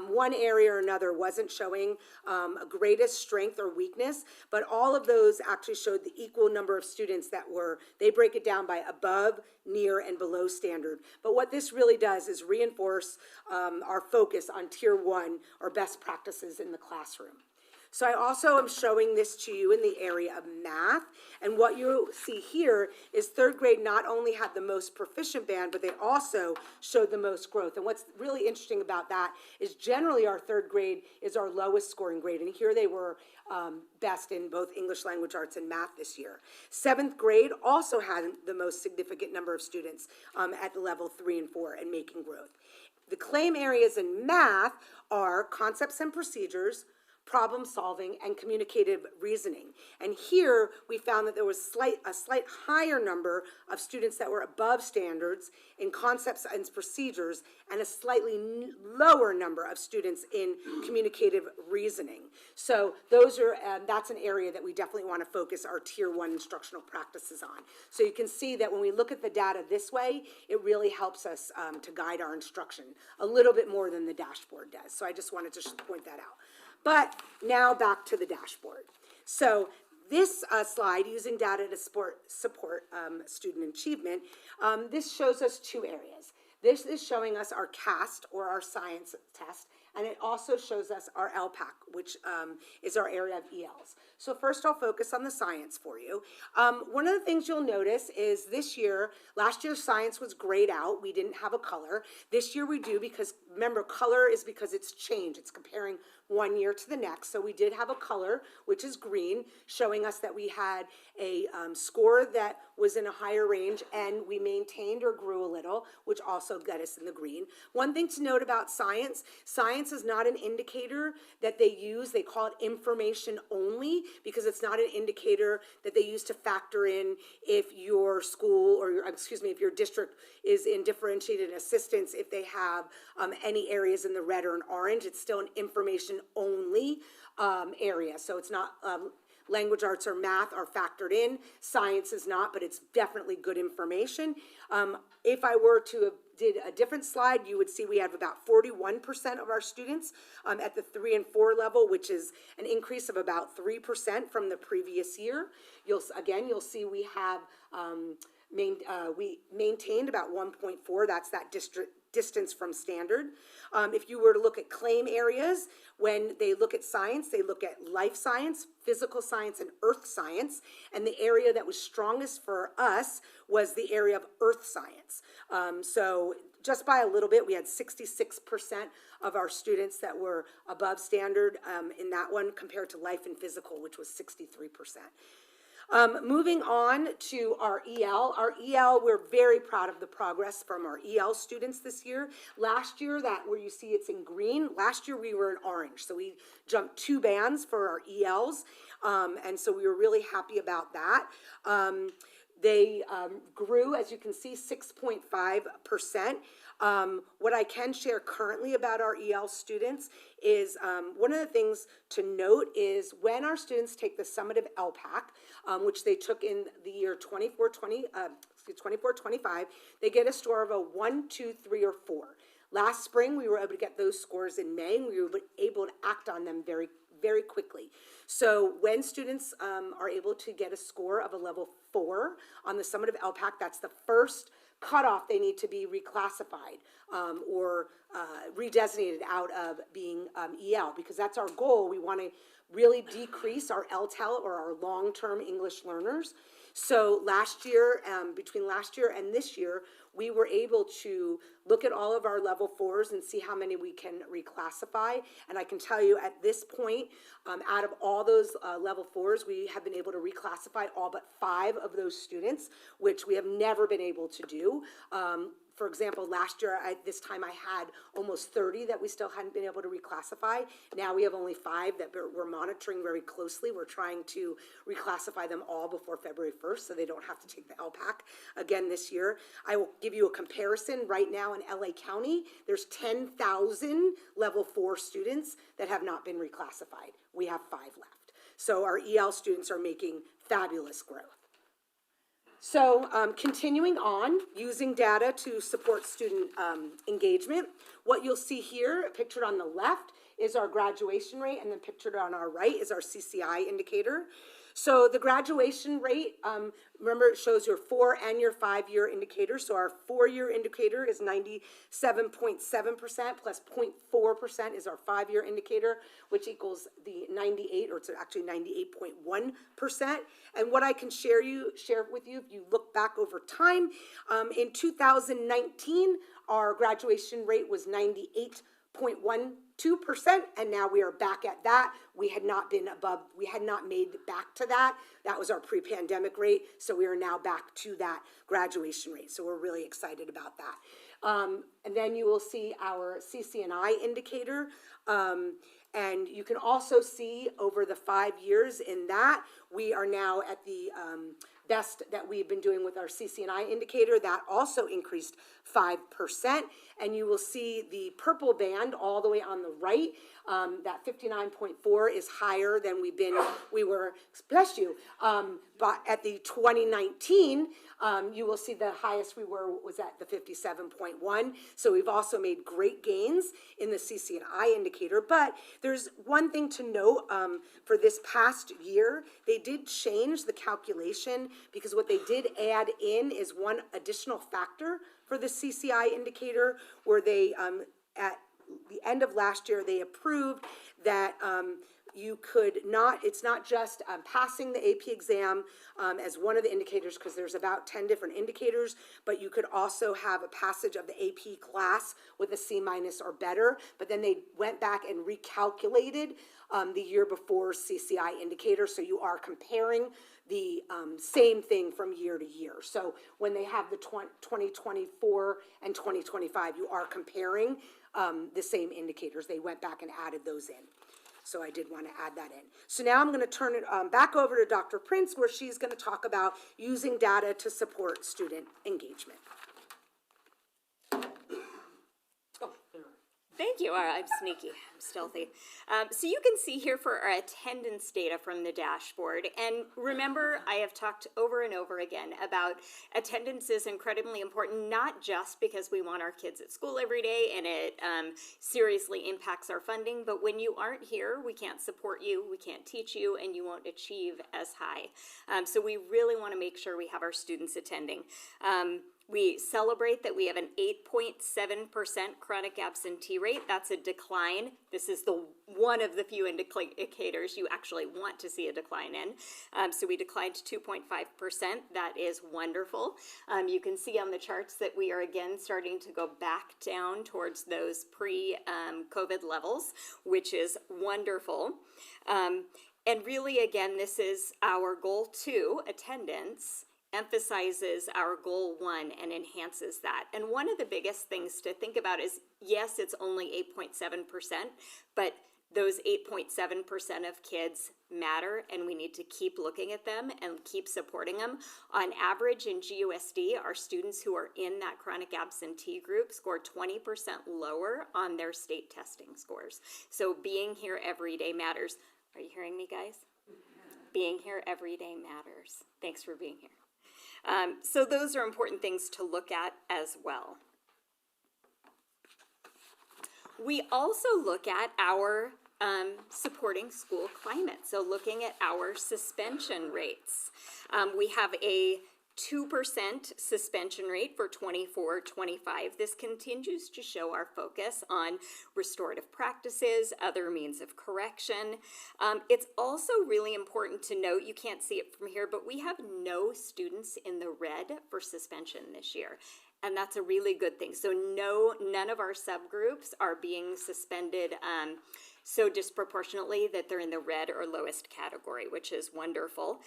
one area or another wasn't showing a greatest strength or weakness, but all of those actually showed the equal number of students that were, they break it down by above, near, and below standard. But what this really does is reinforce our focus on tier 1 or best practices in the classroom. So I also am showing this to you in the area of math. And what you'll see here is 3rd grade not only had the most proficient band, but they also showed the most growth. And what's really interesting about that is generally our 3rd grade is our lowest scoring grade. And here they were best in both English language arts and math this year. 7th grade also had the most significant number of students at the level 3 and 4 and making growth. The claim areas in math are concepts and procedures, problem solving, and communicative reasoning. And here we found that there was a slight higher number of students that were above standards in concepts and procedures, and a slightly lower number of students in communicative reasoning. So those are, that's an area that we definitely want to focus our tier 1 instructional practices on. So you can see that when we look at the data this way, it really helps us to guide our instruction a little bit more than the dashboard does. So I just wanted to point that out. But now back to the dashboard. So this slide, using data to support student achievement, this shows us 2 areas. This is showing us our CAST, or our science test, and it also shows us our LPAC, which is our area of ELs. So first I'll focus on the science for you. One of the things you'll notice is last year science was grayed out. We didn't have a color. This year we do, because remember, color is because it's change. It's comparing one year to the next. So we did have a color, which is green, showing us that we had a score that was in a higher range, and we maintained or grew a little, which also got us in the green. One thing to note about science is not an indicator that they use. They call it information only, because it's not an indicator that they use to factor in if your school, or if your district is in differentiated assistance, if they have any areas in the red or an orange. It's still an information only area. So it's not language arts or math are factored in. Science is not, but it's definitely good information. If I were to have did a different slide, you would see we have about 41% of our students at the 3 and 4 level, which is an increase of about 3% from the previous year. You'll see we have we maintained about 1.4. That's that distance from standard. If you were to look at claim areas, when they look at science, they look at life science, physical science, and earth science. And the area that was strongest for us was the area of earth science. So just by a little bit, we had 66% of our students that were above standard in that one compared to life and physical, which was 63%. Moving on to our EL. Our EL, we're very proud of the progress from our EL students this year. Last year, that where you see it's in green, last year we were in orange. So we jumped 2 bands for our ELs. And so we were really happy about that. They grew, as you can see, 6.5%. What I can share currently about our EL students is one of the things to note is when our students take the summative LPAC, which they took in the year 24-25, they get a score of a 1, 2, 3, or 4. Last spring, we were able to get those scores in May, and we were able to act on them very, very quickly. So when students are able to get a score of a level 4 on the summative LPAC, that's the first cutoff they need to be reclassified or redesignated out of being EL, because that's our goal. We want to really decrease our LTEL or our long-term English learners. So last year, between last year and this year, we were able to look at all of our level 4s and see how many we can reclassify. And I can tell you at this point, out of all those level 4s, we have been able to reclassify all but 5 of those students, which we have never been able to do. For example, last year, this time I had almost 30 that we still hadn't been able to reclassify. Now we have only 5 that we're monitoring very closely. We're trying to reclassify them all before February 1st so they don't have to take the LPAC again this year. I will give you a comparison. Right now in LA County, there's 10,000 level 4 students that have not been reclassified. We have 5 left. So our EL students are making fabulous growth. So continuing on, using data to support student engagement, what you'll see here, pictured on the left, is our graduation rate, and then pictured on our right is our CCI indicator. So the graduation rate, remember it shows your 4 and your 5-year indicators. So our 4-year indicator is 97.7% plus 0.4% is our 5-year indicator, which equals the 98, or it's actually 98.1%. And what I can share with you, if you look back over time, in 2019, our graduation rate was 98.12%, and now we are back at that. We had not made it back to that. That was our pre-pandemic rate, so we are now back to that graduation rate. So we're really excited about that. And then you will see our CCNI indicator, and you can also see over the 5 years in that, we are now at the best that we've been doing with our CCNI indicator. That also increased 5%. And you will see the purple band all the way on the right. That 59.4 is higher than we were, bless you, but at the 2019, you will see the highest we were was at the 57.1. So we've also made great gains in the CCNI indicator. But there's one thing to note for this past year, they did change the calculation because what they did add in is one additional factor for the CCI indicator, where they, at the end of last year, they approved that you could not, it's not just passing the AP exam as one of the indicators, because there's about 10 different indicators, but you could also have a passage of the AP class with a C- or better. But then they went back and recalculated the year before CCI indicator, so you are comparing the same thing from year to year. So when they have the 2024 and 2025, you are comparing the same indicators. They went back and added those in. So I did want to add that in. So now I'm going to turn it back over to Dr. Prince, where she's going to talk about using data to support student engagement. Thank you. I'm sneaky. I'm stealthy. So you can see here for our attendance data from the dashboard. And remember, I have talked over and over again about attendance is incredibly important, not just because we want our kids at school every day and it seriously impacts our funding, but when you aren't here, we can't support you, we can't teach you, and you won't achieve as high. So we really want to make sure we have our students attending. We celebrate that we have an 8.7% chronic absentee rate. That's a decline. This is one of the few indicators you actually want to see a decline in. So we declined to 2.5%. That is wonderful. You can see on the charts that we are again starting to go back down towards those pre-COVID levels, which is wonderful. And really, again, this is our goal 2, attendance, emphasizes our goal 1 and enhances that. And one of the biggest things to think about is, yes, it's only 8.7%, but those 8.7% of kids matter, and we need to keep looking at them and keep supporting them. On average in GUSD, our students who are in that chronic absentee group score 20% lower on their state testing scores. So being here every day matters. Are you hearing me, guys? Being here every day matters. Thanks for being here. So those are important things to look at as well. We also look at our supporting school climate, so looking at our suspension rates. We have a 2% suspension rate for 24-25. This continues to show our focus on restorative practices, other means of correction. It's also really important to note, you can't see it from here, but we have no students in the red for suspension this year. And that's a really good thing. So none of our subgroups are being suspended so disproportionately that they're in the red or lowest category, which is wonderful.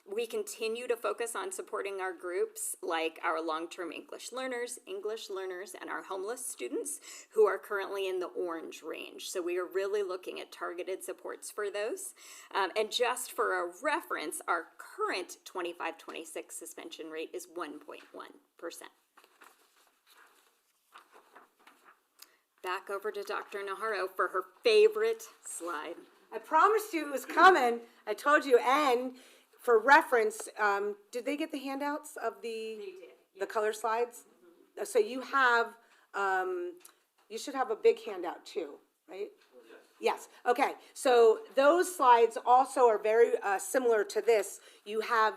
We continue to focus on supporting our groups like our long-term English learners, and our homeless students who are currently in the orange range. So we are really looking at targeted supports for those. And just for a reference, our current 25-26 suspension rate is 1.1%. Back over to Dr. Naharro for her favorite slide. I promised you it was coming. I told you. And for reference, did they get the handouts of the color slides? Mm-hmm. So you have, you should have a big handout too, right? Yes. Okay. So those slides also are very similar to this. You have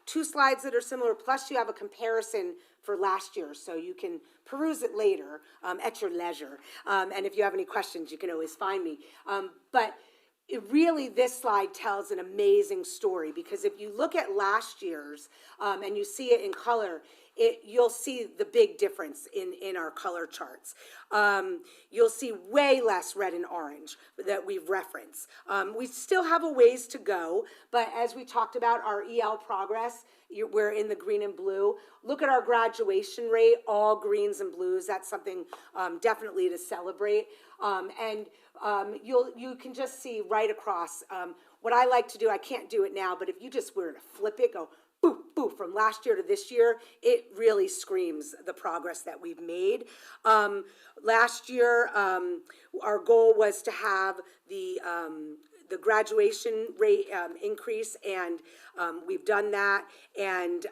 2 slides that are similar, plus you have a comparison for last year, so you can peruse it later at your leisure. And if you have any questions, you can always find me. But really, this slide tells an amazing story, because if you look at last year's and you see it in color, you'll see the big difference in our color charts. You'll see way less red and orange that we've referenced. We still have a ways to go, but as we talked about our EL progress, we're in the green and blue. Look at our graduation rate, all greens and blues. That's something definitely to celebrate. And you can just see right across. What I like to do, I can't do it now, but if you just were to flip it, go boo, boo, from last year to this year, it really screams the progress that we've made. Last year, our goal was to have the graduation rate increase, and we've done that, and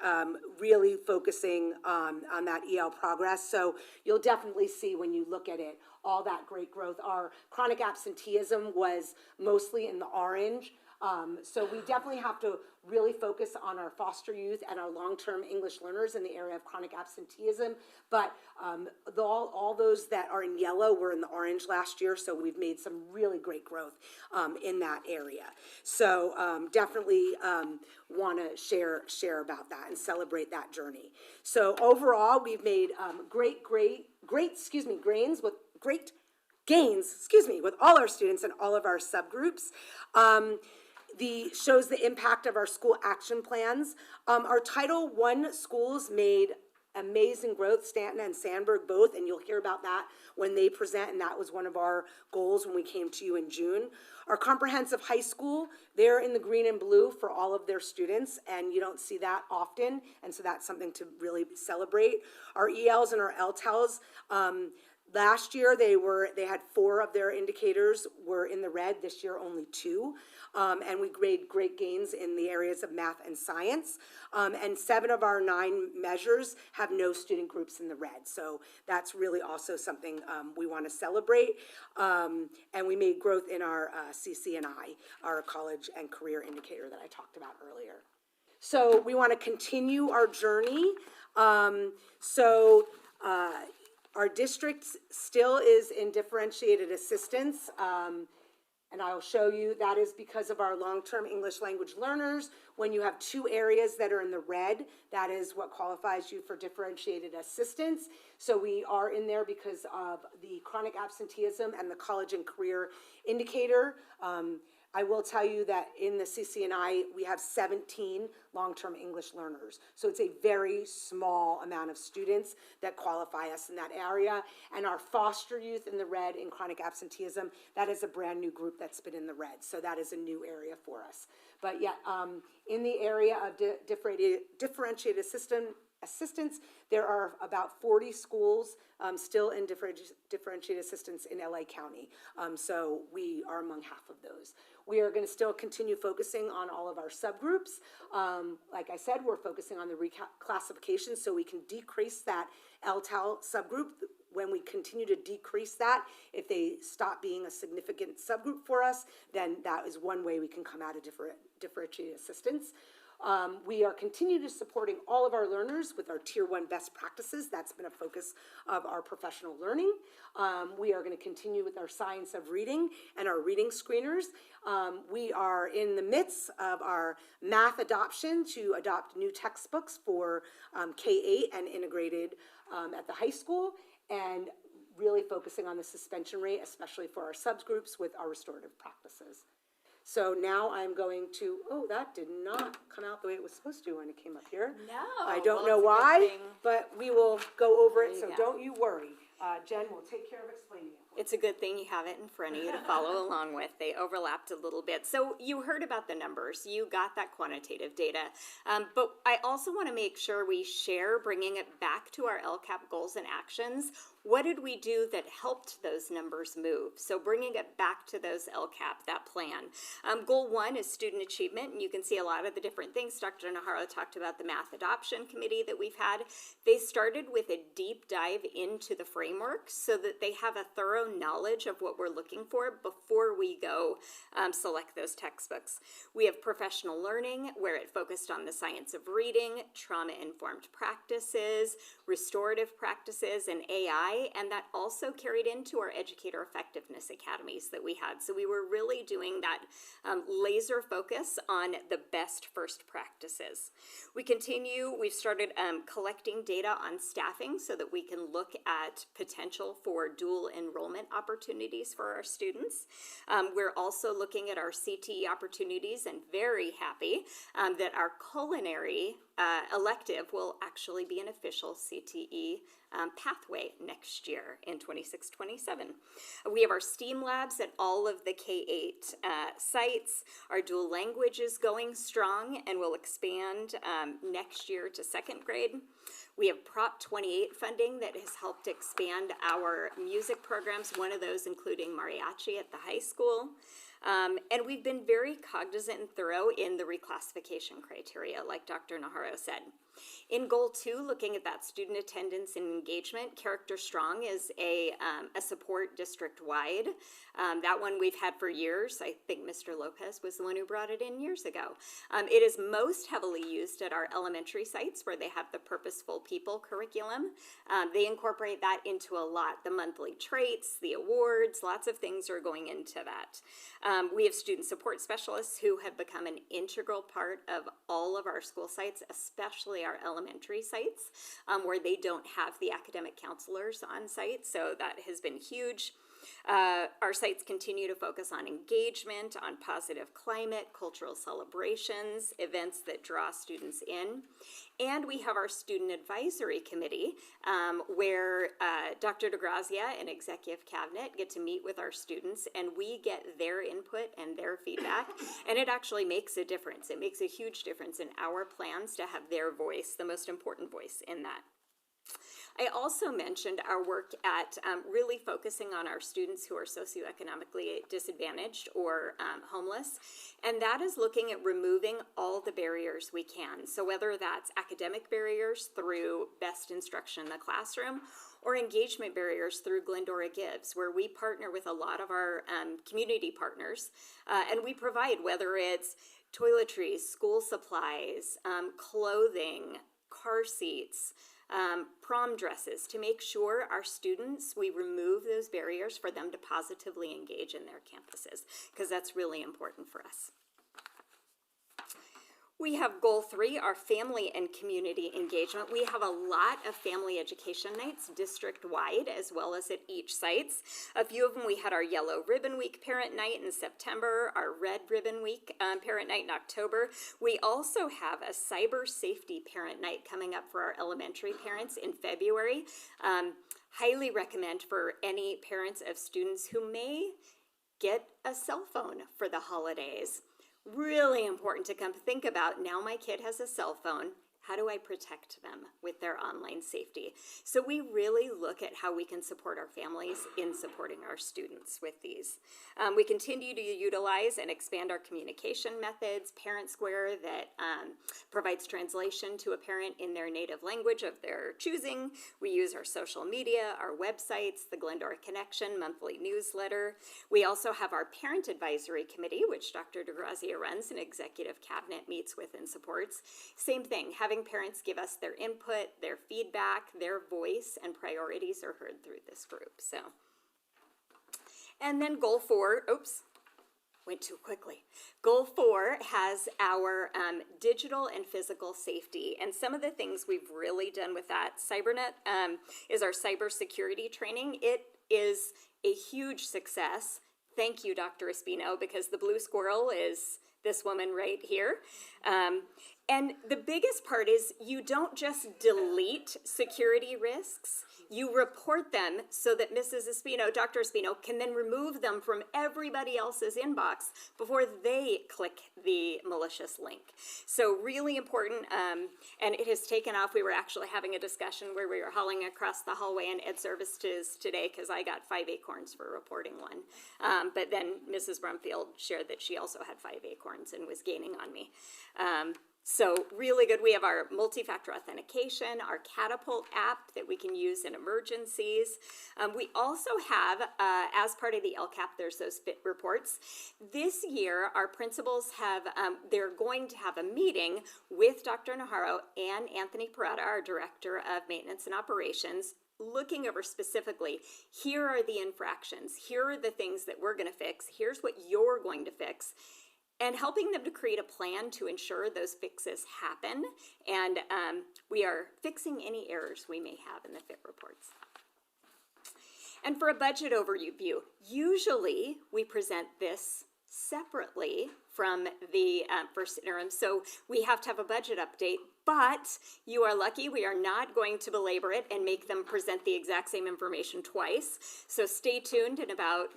really focusing on that EL progress. So you'll definitely see when you look at it all that great growth. Our chronic absenteeism was mostly in the orange. So we definitely have to really focus on our foster youth and our long-term English learners in the area of chronic absenteeism. But all those that are in yellow were in the orange last year, so we've made some really great growth in that area. So definitely want to share about that and celebrate that journey. So overall, we've made great gains with all our students and all of our subgroups. Shows the impact of our school action plans. Our Title I schools made amazing growth, Stanton and Sandburg both, and you'll hear about that when they present, and that was one of our goals when we came to you in June. Our comprehensive high school, they're in the green and blue for all of their students, and you don't see that often, and so that's something to really celebrate. Our ELs and our LTELs, last year they had 4 of their indicators were in the red. This year only 2, and we made great gains in the areas of math and science. And 7 of our 9 measures have no student groups in the red. So that's really also something we want to celebrate. And we made growth in our CC&I, our college and career indicator that I talked about earlier. So we want to continue our journey. Our district still is in differentiated assistance. And I'll show you that is because of our long-term English language learners. When you have 2 areas that are in the red, that is what qualifies you for differentiated assistance. So we are in there because of the chronic absenteeism and the college and career indicator. I will tell you that in the CCNI, we have 17 long-term English learners. So it's a very small amount of students that qualify us in that area. And our foster youth in the red in chronic absenteeism, that is a brand new group that's been in the red. So that is a new area for us. But yeah, in the area of differentiated assistance, there are about 40 schools still in differentiated assistance in LA County. So we are among half of those. We are going to still continue focusing on all of our subgroups. Like I said, we're focusing on the reclassification so we can decrease that LTAL subgroup. When we continue to decrease that, if they stop being a significant subgroup for us, then that is one way we can come out of differentiated assistance. We are continuing to supporting all of our learners with our Tier 1 best practices. That's been a focus of our professional learning. We are going to continue with our science of reading and our reading screeners. We are in the midst of our math adoption to adopt new textbooks for K-8 and integrated at the high school, and really focusing on the suspension rate, especially for our subgroups with our restorative practices. So now I'm going to, oh, that did not come out the way it was supposed to when it came up here. No. I don't Well, know it's a good why, thing. but we will go over it, There so you go. don't you worry. Jen will take care of explaining it. It's a good thing you have it in front of you to follow along with. They overlapped a little bit. So you heard about the numbers. You got that quantitative data. But I also want to make sure we share, bringing it back to our LCAP goals and actions. What did we do that helped those numbers move? So bringing it back to those LCAP, that plan. Goal 1 is student achievement, and you can see a lot of the different things. Dr. Naharro talked about the math adoption committee that we've had. They started with a deep dive into the framework so that they have a thorough knowledge of what we're looking for before we go select those textbooks. We have professional learning, where it focused on the science of reading, trauma-informed practices, restorative practices, and AI, and that also carried into our educator effectiveness academies that we had. So we were really doing that laser focus on the best first practices. We've started collecting data on staffing so that we can look at potential for dual enrollment opportunities for our students. We're also looking at our CTE opportunities, and very happy that our culinary elective will actually be an official CTE pathway next year in 26-27. We have our STEAM labs at all of the K-8 sites. Our dual language is going strong and will expand next year to 2nd grade. We have Prop 28 funding that has helped expand our music programs, one of those including mariachi at the high school. And we've been very cognizant and thorough in the reclassification criteria, like Dr. Naharro said. In Goal 2, looking at that student attendance and engagement, Character Strong is a support district-wide. That one we've had for years. I think Mr. Lopez was the one who brought it in years ago. It is most heavily used at our elementary sites where they have the Purposeful People curriculum. They incorporate that into a lot. The monthly traits, the awards, lots of things are going into that. We have student support specialists who have become an integral part of all of our school sites, especially our elementary sites, where they don't have the academic counselors on site, so that has been huge. Our sites continue to focus on engagement, on positive climate, cultural celebrations, events that draw students in. And we have our student advisory committee, where Dr. DeGrazia and executive cabinet get to meet with our students, and we get their input and their feedback, and it actually makes a difference. It makes a huge difference in our plans to have their voice, the most important voice in that. I also mentioned our work at really focusing on our students who are socioeconomically disadvantaged or homeless, and that is looking at removing all the barriers we can. So whether that's academic barriers through best instruction in the classroom, or engagement barriers through Glendora Gives, where we partner with a lot of our community partners, and we provide, whether it's toiletries, school supplies, clothing, car seats, prom dresses, to make sure our students, we remove those barriers for them to positively engage in their campuses, because that's really important for us. We have goal 3, our family and community engagement. We have a lot of family education nights district-wide as well as at each sites. A few of them, we had our Yellow Ribbon Week Parent Night in September, our Red Ribbon Week Parent Night in October. We also have a Cyber Safety Parent Night coming up for our elementary parents in February. Highly recommend for any parents of students who may get a cell phone for the holidays. Really important to come think about, now my kid has a cell phone, how do I protect them with their online safety? So we really look at how we can support our families in supporting our students with these. We continue to utilize and expand our communication methods, Parent Square that provides translation to a parent in their native language of their choosing. We use our social media, our websites, the Glendora Connection monthly newsletter. We also have our Parent Advisory Committee, which Dr. DeGrazia runs and Executive Cabinet meets with and supports. Same thing, having parents give us their input, their feedback, their voice, and priorities are heard through this group. So, and then goal 4, oops, went too quickly. Goal 4 has our digital and physical safety, and some of the things we've really done with that. CyberNet is our cybersecurity training. It is a huge success. Thank you, Dr. Espino, because the blue squirrel is this woman right here. And the biggest part is you don't just delete security risks, you report them so that Mrs. Espino, Dr. Espino, can then remove them from everybody else's inbox before they click the malicious link. So really important, and it has taken off. We were actually having a discussion where we were hauling across the hallway in Ed Services today because I got 5 acorns for reporting one. But then Mrs. Brumfield shared that she also had 5 acorns and was gaining on me. So really good. We have our multi-factor authentication, our Catapult app that we can use in emergencies. We also have, as part of the LCAP, there's those FIT reports. This year, our principals have, they're going to have a meeting with Dr. Najarro and Anthony Peretta, our Director of Maintenance and Operations, looking over specifically, here are the infractions, here are the things that we're going to fix, here's what you're going to fix, and helping them to create a plan to ensure those fixes happen. And we are fixing any errors we may have in the FIT reports. And for a budget overview, usually we present this separately from the first interim, so we have to have a budget update, but you are lucky we are not going to belabor it and make them present the exact same information twice. So stay tuned in about,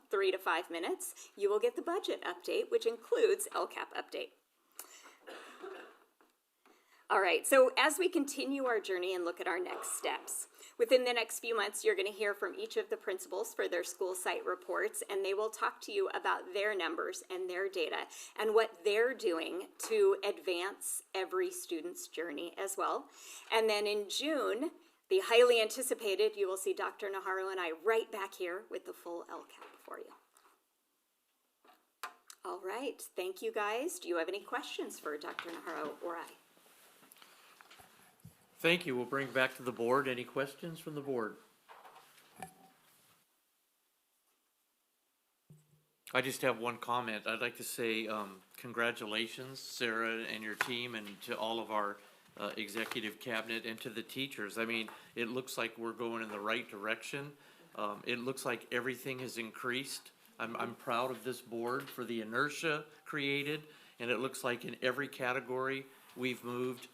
3 to 5 minutes. You will get the budget update, which includes LCAP update. All right, so as we continue our journey and look at our next steps, within the next few months, you're going to hear from each of the principals for their school site reports, and they will talk to you about their numbers and their data and what they're doing to advance every student's journey as well. And then in June, the highly anticipated, you will see Dr. Najarro and I right back here with the full LCAP for you. All right, thank you guys. Do you have any questions for Dr. Najarro or I? Thank you. We'll bring it back to the board. Any questions from the board? I just have one comment. I'd like to say congratulations, Sarah and your team, and to all of our executive cabinet and to the teachers. I mean, it looks like we're going in the right direction. It looks like everything has increased. I'm proud of this board for the inertia created, and it looks like in every category we've moved.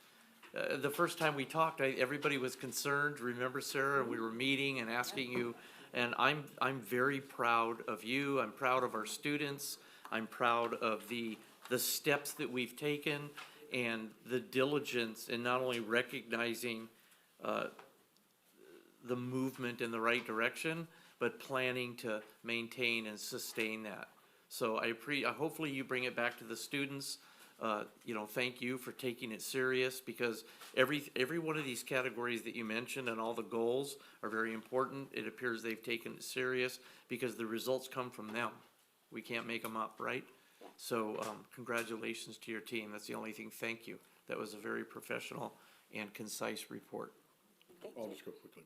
The first time we talked, everybody was concerned. Remember, Sarah, we were meeting and asking you, and I'm very proud of you. I'm proud of our students. I'm proud of the steps that we've taken and the diligence in not only recognizing the movement in the right direction, but planning to maintain and sustain that. So hopefully you bring it back to the students. Thank you for taking it serious, because every one of these categories that you mentioned and all the goals are very important. It appears they've taken it serious because the results come from them. We can't make them up, right? Yes. So, congratulations to your team. That's the only thing. Thank you. That was a very professional and concise report. I'll just go quickly.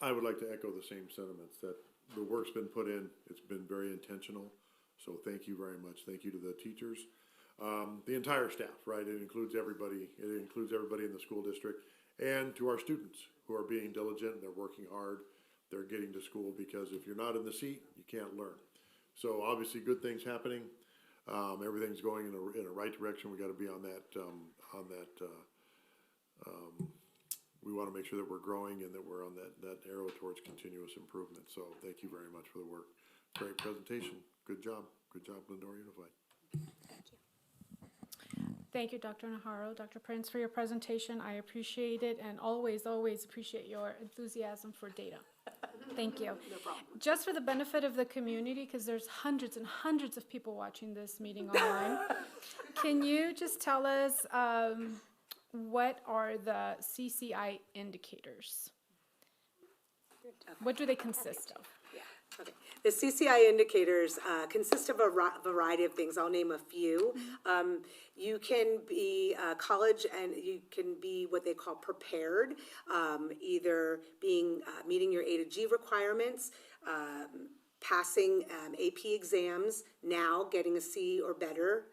I would like to echo the same sentiments, that the work's been put in, it's been very intentional, so thank you very much. Thank you to the teachers, the entire staff, right? It includes everybody in the school district, and to our students who are being diligent, and they're working hard, they're getting to school, because if you're not in the seat, you can't learn. So obviously, good things happening, everything's going in a right direction. We gotta be on that, we want to make sure that we're growing and that we're on that arrow towards continuous improvement. So thank you very much for the work. Great presentation. Good job. Good job, Glendora Unified. Thank you, Dr. Naharo, Dr. Prince, for your presentation. I appreciate it and always, always appreciate your enthusiasm for data. Thank you. No problem. Just for the benefit of the community, because there's hundreds and hundreds of people watching this meeting online, can you just tell us what are the CCI indicators? What do they consist of? Okay. The CCI indicators consist of a variety of things. I'll name a few. You can be college, and you can be what they call prepared, either being meeting your A to G requirements, passing AP exams, now getting a C or better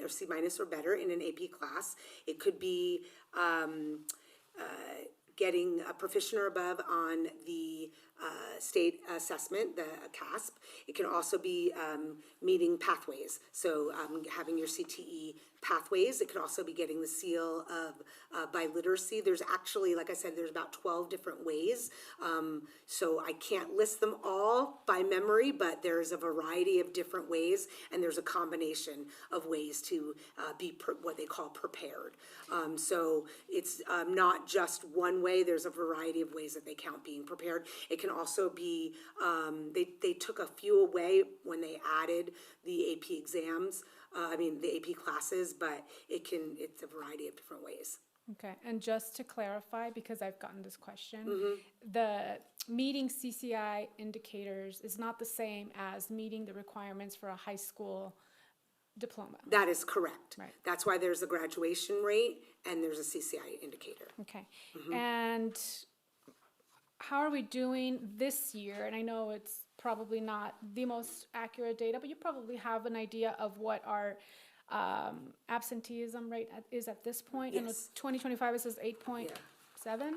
or C minus or better in an AP class. It could be getting a proficient or above on the state assessment, the CASP. It can also be meeting pathways, so having your CTE pathways. It could also be getting the seal of biliteracy. There's actually, like I said, there's about 12 different ways. So I can't list them all by memory, but there's a variety of different ways, and there's a combination of ways to be what they call prepared. So it's not just one way. There's a variety of ways that they count being prepared. It can also be, they took a few away when they added the AP exams, the AP classes, but it's a variety of different ways. Okay, and just to clarify, because I've gotten this question, the meeting CCI indicators is not the same as meeting the requirements for a high school diploma. That is correct. Right. That's why there's a graduation rate and there's a CCI indicator. Okay, and how are we doing this year? And I know it's probably not the most accurate data, but you probably have an idea of what our absenteeism rate is at this point. Yes. In 2025, it says 8.7.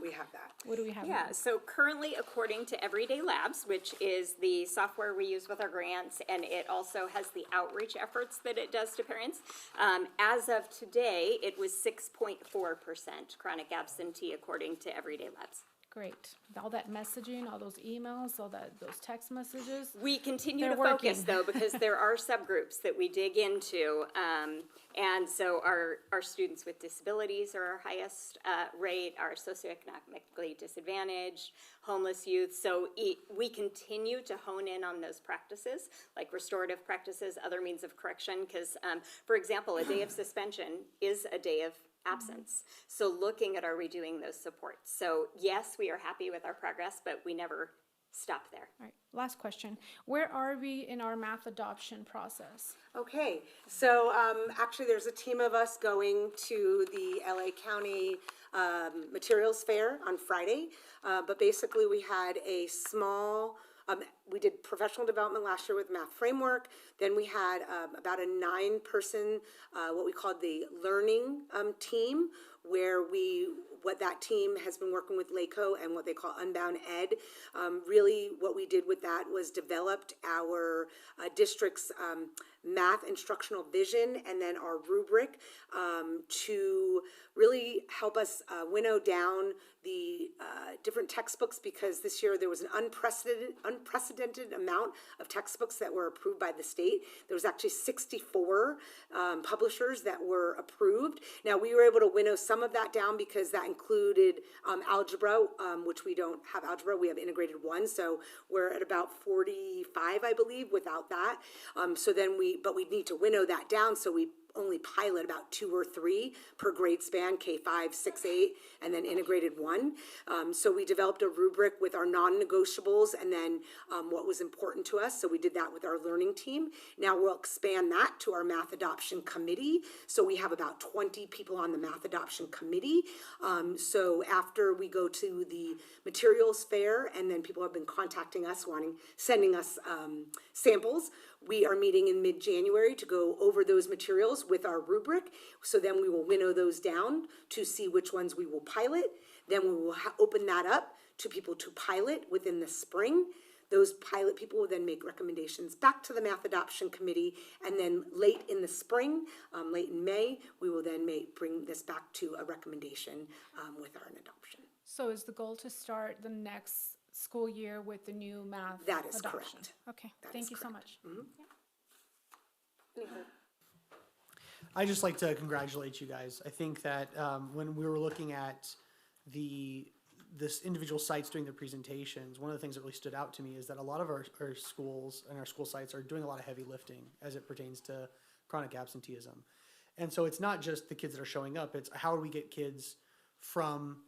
We have that. What do we have? Yeah, so currently, according to Everyday Labs, which is the software we use with our grants, and it also has the outreach efforts that it does to parents, as of today, it was 6.4% chronic absentee, according to Everyday Labs. Great. All that messaging, all those emails, those text messages. We continue They're to focus, working. though, because there are subgroups that we dig into. And so our students with disabilities are our highest rate, our socioeconomically disadvantaged, homeless youth. So we continue to hone in on those practices, like restorative practices, other means of correction, because, for example, a day of suspension is a day of absence. So looking at, are we doing those supports? So yes, we are happy with our progress, but we never stop there. All right, last question. Where are we in our math adoption process? Okay, so actually there's a team of us going to the LA County Materials Fair on Friday, but basically we had a small, we did professional development last year with Math Framework. Then we had about a 9-person, what we called the learning team, where what that team has been working with LACO and what they call Unbound Ed. Really what we did with that was developed our district's math instructional vision and then our rubric to really help us winnow down the different textbooks, because this year there was an unprecedented amount of textbooks that were approved by the state. There was actually 64 publishers that were approved. Now we were able to winnow some of that down because that included algebra, which we don't have algebra, we have integrated one, so we're at about 45, I believe, without that. But we need to winnow that down, so we only pilot about 2 or 3 per grade span, K-5, 6, 8, and then integrated 1. So we developed a rubric with our non-negotiables and then what was important to us. So we did that with our learning team. Now we'll expand that to our math adoption committee. So we have about 20 people on the math adoption committee. So after we go to the materials fair, and then people have been contacting us, sending us samples, we are meeting in mid-January to go over those materials with our rubric. So then we will winnow those down to see which ones we will pilot. Then we will open that up to people to pilot within the spring. Those pilot people will then make recommendations back to the math adoption committee. And then late in the spring, late in May, we will then bring this back to a recommendation with our adoption. So is the goal to start the next school year with the new math That is adoption? correct. Okay, That thank is you so correct. much. I'd just like to congratulate you guys. I think that when we were looking at this individual sites doing their presentations, one of the things that really stood out to me is that a lot of our schools and our school sites are doing a lot of heavy lifting as it pertains to chronic absenteeism. And so it's not just the kids that are showing up, it's how do we get kids from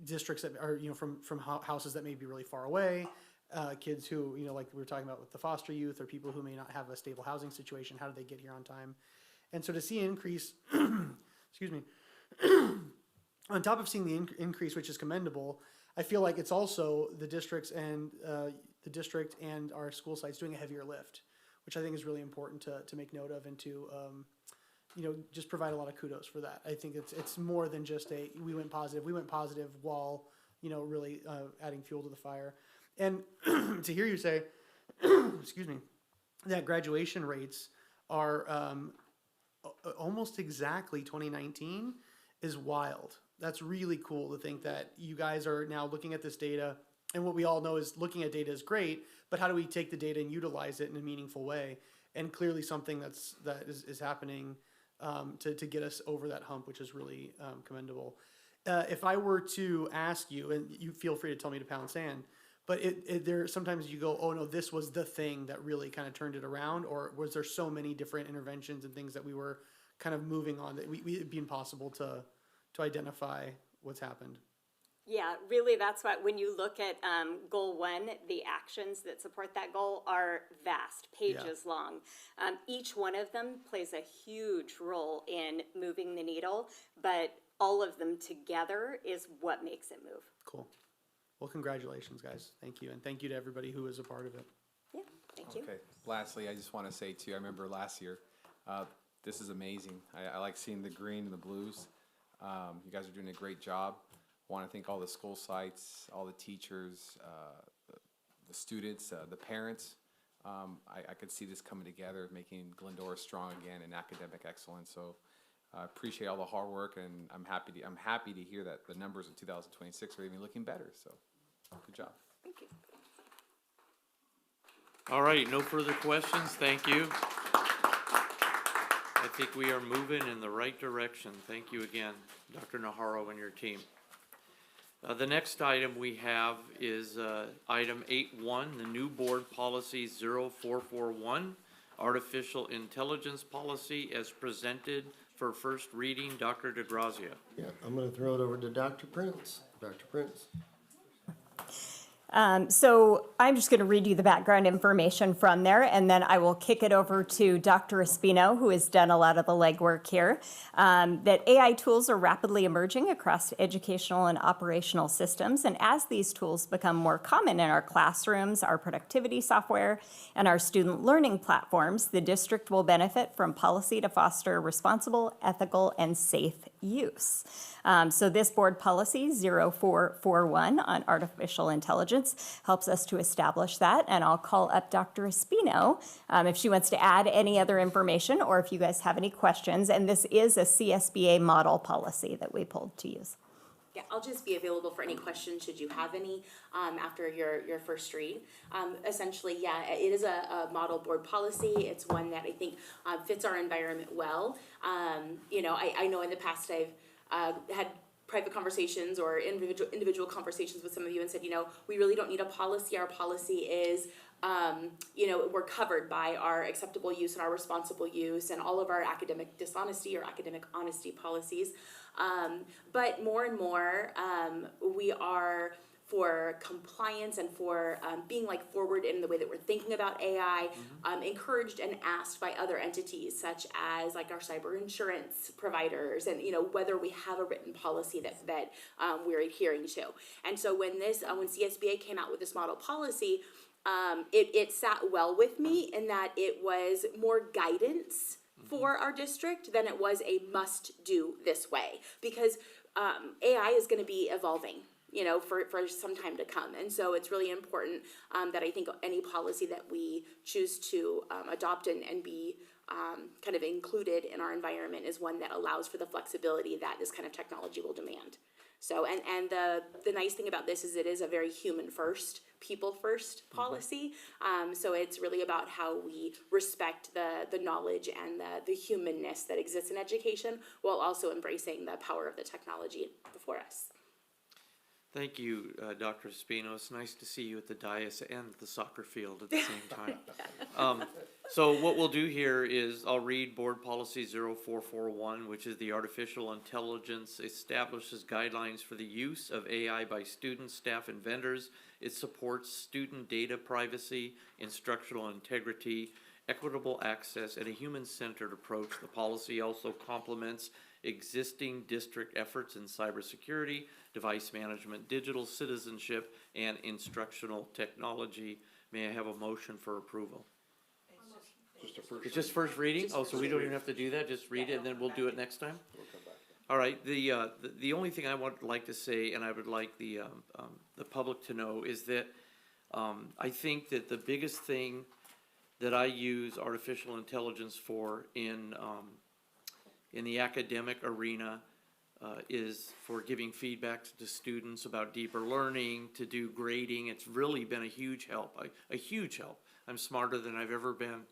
districts that are, from houses that may be really far away, kids who, like we were talking about with the foster youth, or people who may not have a stable housing situation, how do they get here on time? And so to see an increase, excuse me, on top of seeing the increase, which is commendable, I feel like it's also the districts and the district and our school sites doing a heavier lift, which I think is really important to make note of and to just provide a lot of kudos for that. I think it's more than just we went positive. We went positive while really adding fuel to the fire. And to hear you say, excuse me, that graduation rates are almost exactly 2019 is wild. That's really cool to think that you guys are now looking at this data, and what we all know is looking at data is great, but how do we take the data and utilize it in a meaningful way? And clearly something that is happening to get us over that hump, which is really commendable. If I were to ask you, and you feel free to tell me to pound sand, but there sometimes you go, oh no, this was the thing that really kind of turned it around, or was there so many different interventions and things that we were kind of moving on that it'd be impossible to identify what's happened? Yeah, really, that's what, when you look at goal 1, the actions that support that goal are vast, pages long. Each one of them plays a huge role in moving the needle, but all of them together is what makes it move. Cool. Well, congratulations, guys. Thank you. And thank you to everybody who was a part of it. Yeah, thank you. Okay, lastly, I just want to say too, I remember last year, this is amazing. I like seeing the green and the blues. You guys are doing a great job. I want to thank all the school sites, all the teachers, the students, the parents. I could see this coming together, making Glendora strong again in academic excellence. So I appreciate all the hard work, and I'm happy to hear that the numbers in 2026 are even looking better. So good job. Thank you. All right, no further questions. Thank you. I think we are moving in the right direction. Thank you again, Dr. Naharro and your team. The next item we have is item 8.1, the new board policy 0441, artificial intelligence policy as presented for first reading. Dr. DeGrazia. Yeah, I'm gonna throw it over to Dr. Prince. Dr. Prince. So I'm just going to read you the background information from there, and then I will kick it over to Dr. Espino, who has done a lot of the legwork here. That AI tools are rapidly emerging across educational and operational systems, and as these tools become more common in our classrooms, our productivity software, and our student learning platforms, the district will benefit from policy to foster responsible, ethical, and safe use. So this board policy 0441 on artificial intelligence helps us to establish that, and I'll call up Dr. Espino if she wants to add any other information or if you guys have any questions. And this is a CSBA model policy that we pulled to use. Yeah, I'll just be available for any questions should you have any after your first read. Essentially, yeah, it is a model board policy. It's one that I think fits our environment well. I know in the past I've had private conversations or individual conversations with some of you and said, we really don't need a policy. Our policy is we're covered by our acceptable use and our responsible use and all of our academic dishonesty or academic honesty policies. But more and more, we are, for compliance and for being like forward in the way that we're thinking about AI, encouraged and asked by other entities such as like our cyber insurance providers, and whether we have a written policy that we're adhering to. And so when CSBA came out with this model policy, it sat well with me in that it was more guidance for our district than it was a must do this way, because AI is going to be evolving for some time to come. And so it's really important that I think any policy that we choose to adopt and be kind of included in our environment is one that allows for the flexibility that this kind of technology will demand. So, and the nice thing about this is it is a very human first, people first policy. So it's really about how we respect the knowledge and the humanness that exists in education while also embracing the power of the technology before us. Thank you, Dr. Espino. It's nice to see you at the dais and the soccer field at the same time. So what we'll do here is I'll read Board Policy 0441, which is the artificial intelligence establishes guidelines for the use of AI by students, staff, and vendors. It supports student data privacy, instructional integrity, equitable access, and a human-centered approach. The policy also complements existing district efforts in cybersecurity, device management, digital citizenship, and instructional technology. May I have a motion for approval? It's just first reading? Oh, so we don't even have to do that? Just read it and then we'll do it next time? All right, the only thing I would like to say, and I would like the public to know, is that I think that the biggest thing that I use artificial intelligence for in the academic arena is for giving feedback to students about deeper learning, to do grading. It's really been a huge help, a huge help. I'm smarter than I've ever been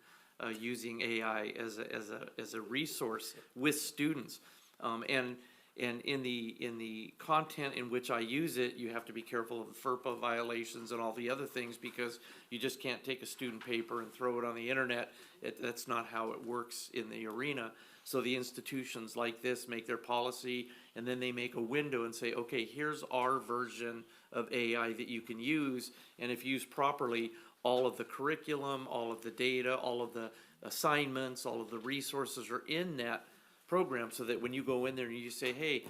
using AI as a resource with students. And in the content in which I use it, you have to be careful of the FERPA violations and all the other things, because you just can't take a student paper and throw it on the internet. That's not how it works in the arena. So the institutions like this make their policy, and then they make a window and say, okay, here's our version of AI that you can use, and if used properly, all of the curriculum, all of the data, all of the assignments, all of the resources are in that program, so that when you go in there and you say, hey,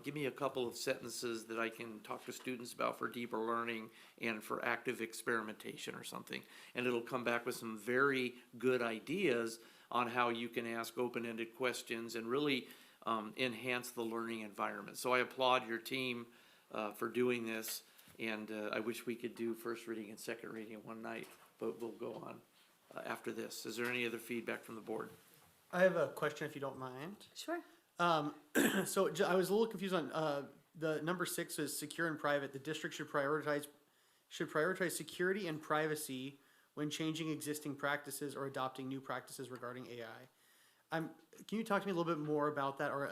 give me a couple of sentences that I can talk to students about for deeper learning and for active experimentation or something, and it'll come back with some very good ideas on how you can ask open-ended questions and really enhance the learning environment. So I applaud your team for doing this, and I wish we could do first reading and second reading one night, but we'll go on after this. Is there any other feedback from the board? I have a question if you don't mind. Sure. So I was a little confused on the number 6 is secure and private. The district should prioritize security and privacy when changing existing practices or adopting new practices regarding AI. Can you talk to me a little bit more about that, or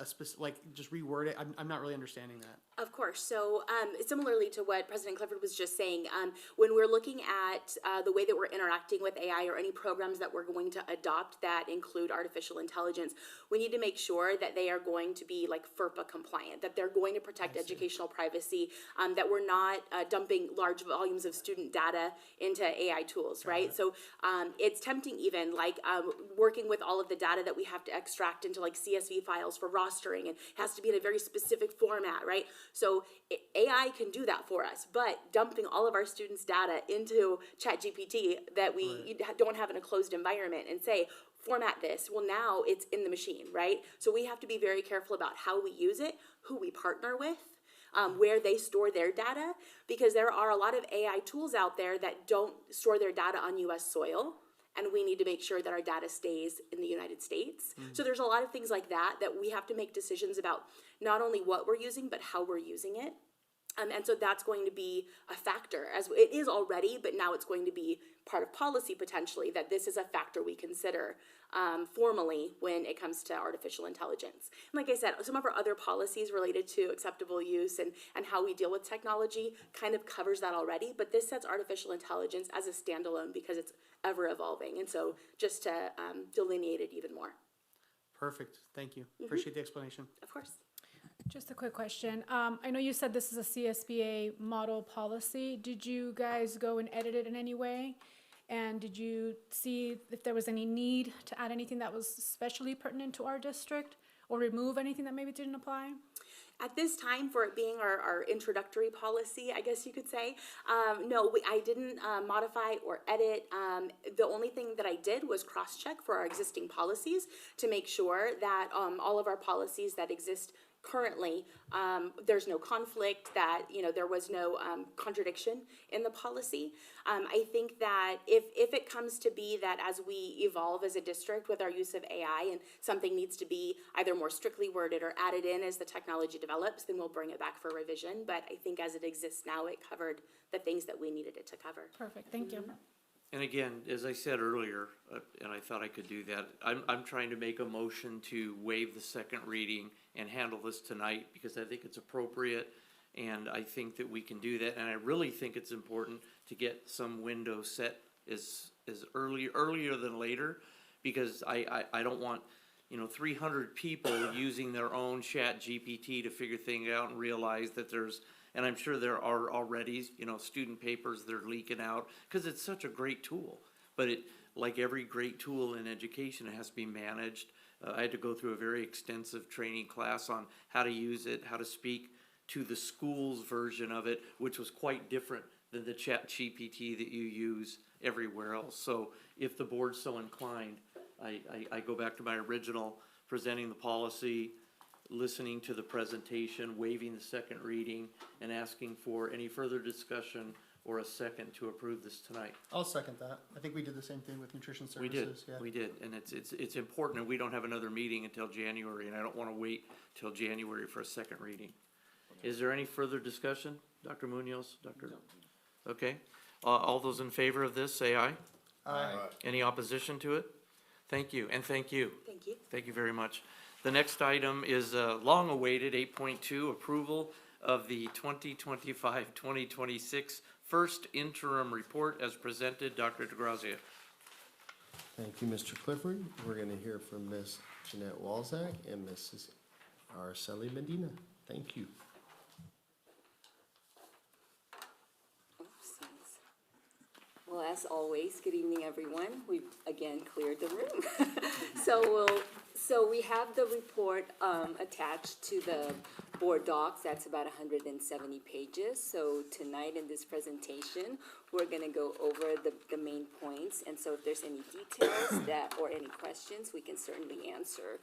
just reword it? I'm not really understanding that. Of course. So similarly to what President Clifford was just saying, when we're looking at the way that we're interacting with AI or any programs that we're going to adopt that include artificial intelligence, we need to make sure that they are going to be like FERPA compliant, that they're going to protect educational privacy, that we're not dumping large volumes of student data into AI tools, right? So it's tempting even like working with all of the data that we have to extract into like CSV files for rostering, and it has to be in a very specific format, right? So AI can do that for us, but dumping all of our students' data into ChatGPT that we don't have in a closed environment and say, format this, well, now it's in the machine, right? So we have to be very careful about how we use it, who we partner with, where they store their data, because there are a lot of AI tools out there that don't store their data on U.S. soil, and we need to make sure that our data stays in the United States. So there's a lot of things like that we have to make decisions about, not only what we're using, but how we're using it. And so that's going to be a factor, as it is already, but now it's going to be part of policy potentially, that this is a factor we consider formally when it comes to artificial intelligence. And like I said, some of our other policies related to acceptable use and how we deal with technology kind of covers that already, but this sets artificial intelligence as a standalone because it's ever evolving, and so just to delineate it even more. Perfect, thank you. Appreciate the explanation. Of course. Just a quick question. I know you said this is a CSBA model policy. Did you guys go and edit it in any way? And did you see if there was any need to add anything that was especially pertinent to our district, or remove anything that maybe didn't apply? At this time, for it being our introductory policy, I guess you could say, no, I didn't modify or edit. The only thing that I did was cross-check for our existing policies to make sure that all of our policies that exist currently, there's no conflict, that, there was no contradiction in the policy. I think that if it comes to be that as we evolve as a district with our use of AI and something needs to be either more strictly worded or added in as the technology develops, then we'll bring it back for revision. But I think as it exists now, it covered the things that we needed it to cover. Perfect, thank you. And again, as I said earlier, and I thought I could do that, I'm trying to make a motion to waive the second reading and handle this tonight because I think it's appropriate, and I think that we can do that. And I really think it's important to get some window set as earlier than later, because I don't want 300 people using their own Chat GPT to figure things out and realize that there's. And I'm sure there are already, student papers that are leaking out, because it's such a great tool. But like every great tool in education, it has to be managed. I had to go through a very extensive training class on how to use it, how to speak to the school's version of it, which was quite different than the Chat GPT that you use everywhere else. So if the board's so inclined, I go back to my original presenting the policy, listening to the presentation, waiving the second reading, and asking for any further discussion or a second to approve this tonight. I'll second that. I think we did the same thing with nutrition We did, services. Yeah. we did, and it's important, and we don't have another meeting until January, and I don't wanna wait till January for a second reading. Is there any further discussion, Dr. Munoz, Dr.? Okay, all those in favor of this, say aye. Aye. Any opposition to it? Thank you, and thank you. Thank you. Thank you very much. The next item is long-awaited 8.2, approval of the 2025-2026 first interim report as presented. Dr. DeGrazia. Thank you, Mr. Clifford. We're gonna hear from Ms. Jeanette Walzak and Mrs. Araceli Medina. Thank you. Well, as always, good evening, everyone. We've again cleared the room. So we have the report attached to the board docs. That's about 170 pages. So tonight in this presentation, we're gonna go over the main points. And so if there's any details or any questions, we can certainly answer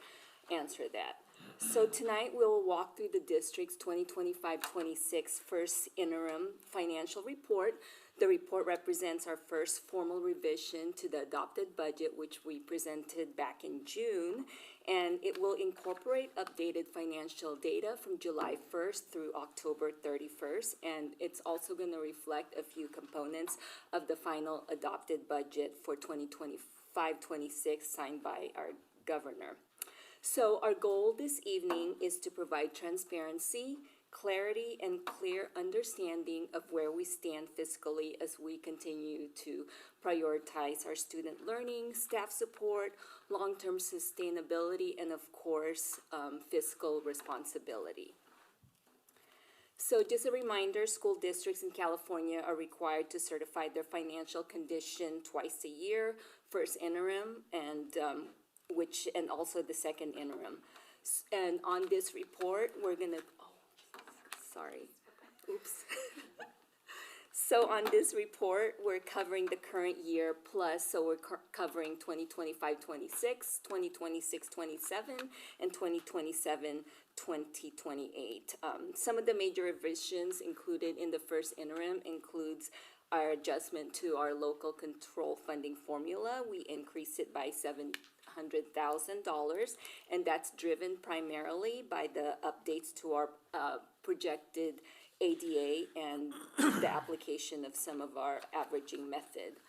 that. So tonight, we'll walk through the district's 2025-26 first interim financial report. The report represents our first formal revision to the adopted budget, which we presented back in June, and it will incorporate updated financial data from July 1st through October 31st, and it's also going to reflect a few components of the final adopted budget for 2025-26 signed by our governor. So our goal this evening is to provide transparency, clarity, and clear understanding of where we stand fiscally as we continue to prioritize our student learning, staff support, long-term sustainability, and of course, fiscal responsibility. So just a reminder, school districts in California are required to certify their financial condition twice a year, first interim and also the second interim. And on this report, we're gonna, So on this report, we're covering the current year plus, so we're covering 2025-26, 2026-27, and 2027-2028. Some of the major revisions included in the first interim includes our adjustment to our local control funding formula. We increased it by $700,000, and that's driven primarily by the updates to our projected ADA and the application of some of our averaging method.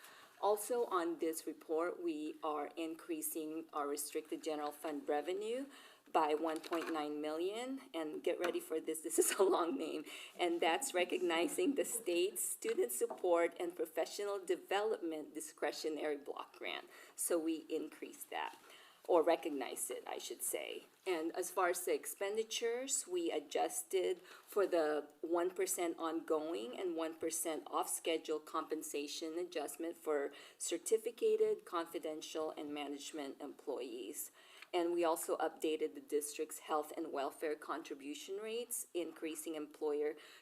Also on this report, we are increasing our restricted general fund revenue by 1.9 million, and get ready for this, this is a long name, and that's recognizing the state's student support and professional development discretionary block grant. So we increased that, or recognized it, I should say. And as far as the expenditures, we adjusted for the 1% ongoing and 1% off-schedule compensation adjustment for certificated, confidential, and management employees. And we also updated the district's health and welfare contribution rates, increasing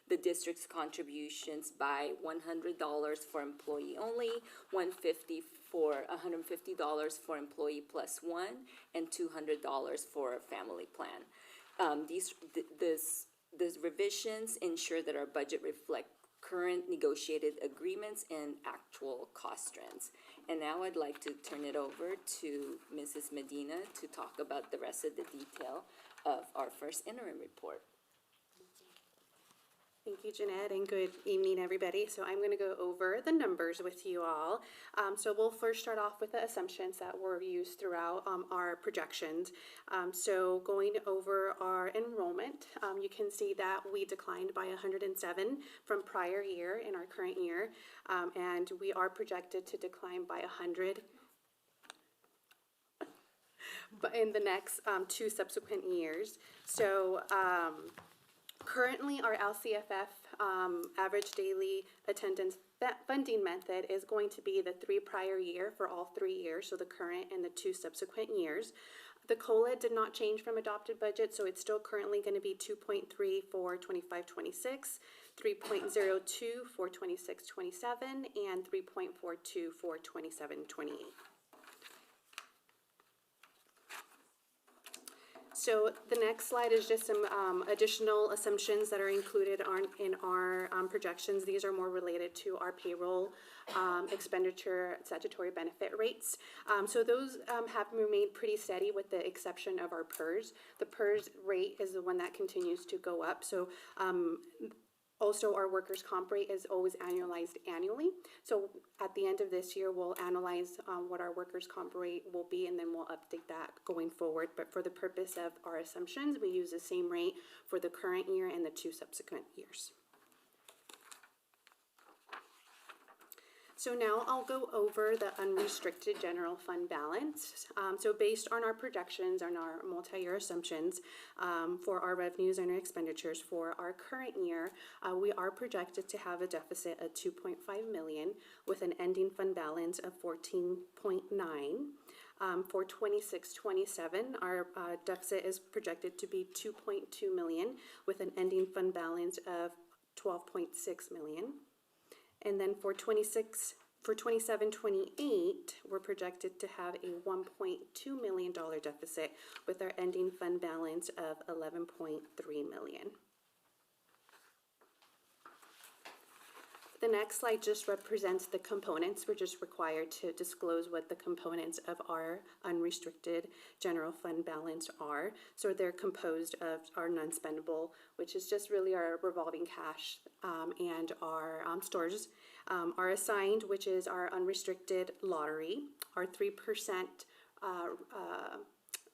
the district's contributions by $100 for employee only, $150 for employee plus one, and $200 for a family plan. These revisions ensure that our budget reflect current negotiated agreements and actual cost trends. And now I'd like to turn it over to Mrs. Medina to talk about the rest of the detail of our first interim report. Thank you, Jeanette, and good evening, everybody. So I'm going to go over the numbers with you all. So we'll first start off with the assumptions that were used throughout our projections. So going over our enrollment, you can see that we declined by 107 from prior year in our current year, and we are projected to decline by 100 but in the next two subsequent years. So currently, our LCFF average daily attendance funding method is going to be the 3 prior year for all 3 years, so the current and the 2 subsequent years. The COLA did not change from adopted budget, so it's still currently going to be 2.3 for 25-26, 3.02 for 26-27, and 3.42 for 27-28. So the next slide is just some additional assumptions that are included in our projections. These are more related to our payroll expenditure statutory benefit rates. So those have remained pretty steady with the exception of our PERS. The PERS rate is the one that continues to go up. So also, our workers' comp rate is always annualized annually. So at the end of this year, we'll analyze what our workers' comp rate will be, and then we'll update that going forward. But for the purpose of our assumptions, we use the same rate for the current year and the 2 subsequent years. So now I'll go over the unrestricted general fund balance. So based on our projections and our multi-year assumptions for our revenues and our expenditures for our current year, we are projected to have a deficit of 2.5 million with an ending fund balance of 14.9. For 26-27, our deficit is projected to be 2.2 million with an ending fund balance of 12.6 million. And then for 27-28, we're projected to have a $1.2 million deficit with our ending fund balance of 11.3 million. The next slide just represents the components. We're just required to disclose what the components of our unrestricted general fund balance are. So they're composed of our non-spendable, which is just really our revolving cash, and our stores, our assigned, which is our unrestricted lottery, our 3%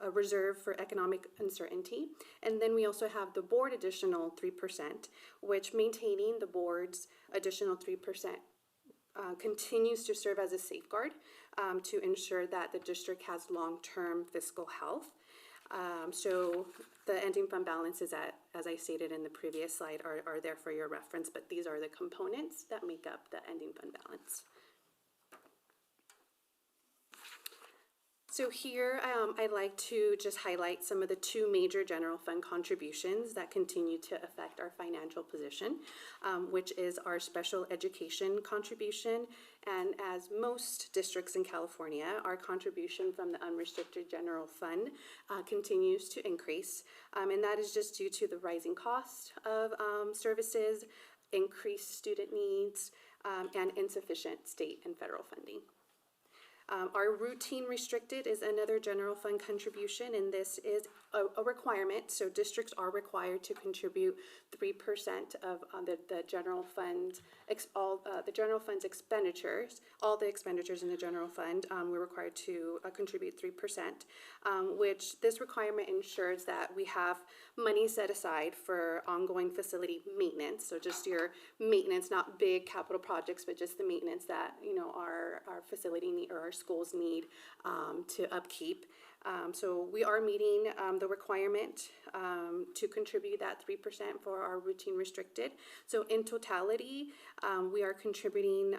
a reserve for economic uncertainty, and then we also have the board additional 3%, which maintaining the board's additional 3% continues to serve as a safeguard to ensure that the district has long-term fiscal health. So the ending fund balances, as I stated in the previous slide, are there for your reference, but these are the components that make up the ending fund balance. So here I'd like to just highlight some of the 2 major general fund contributions that continue to affect our financial position, which is our special education contribution. And as most districts in California, our contribution from the unrestricted general fund continues to increase. And that is just due to the rising cost of services, increased student needs, and insufficient state and federal funding. Our routine restricted is another general fund contribution, and this is a requirement. So districts are required to contribute 3% of the general fund, the general fund's expenditures, all the expenditures in the general fund. We're required to contribute 3%, which this requirement ensures that we have money set aside for ongoing facility maintenance. So just your maintenance, not big capital projects, but just the maintenance that, you know, our facility need, or our schools need to upkeep. So we are meeting the requirement to contribute that 3% for our routine restricted. So in totality, we are contributing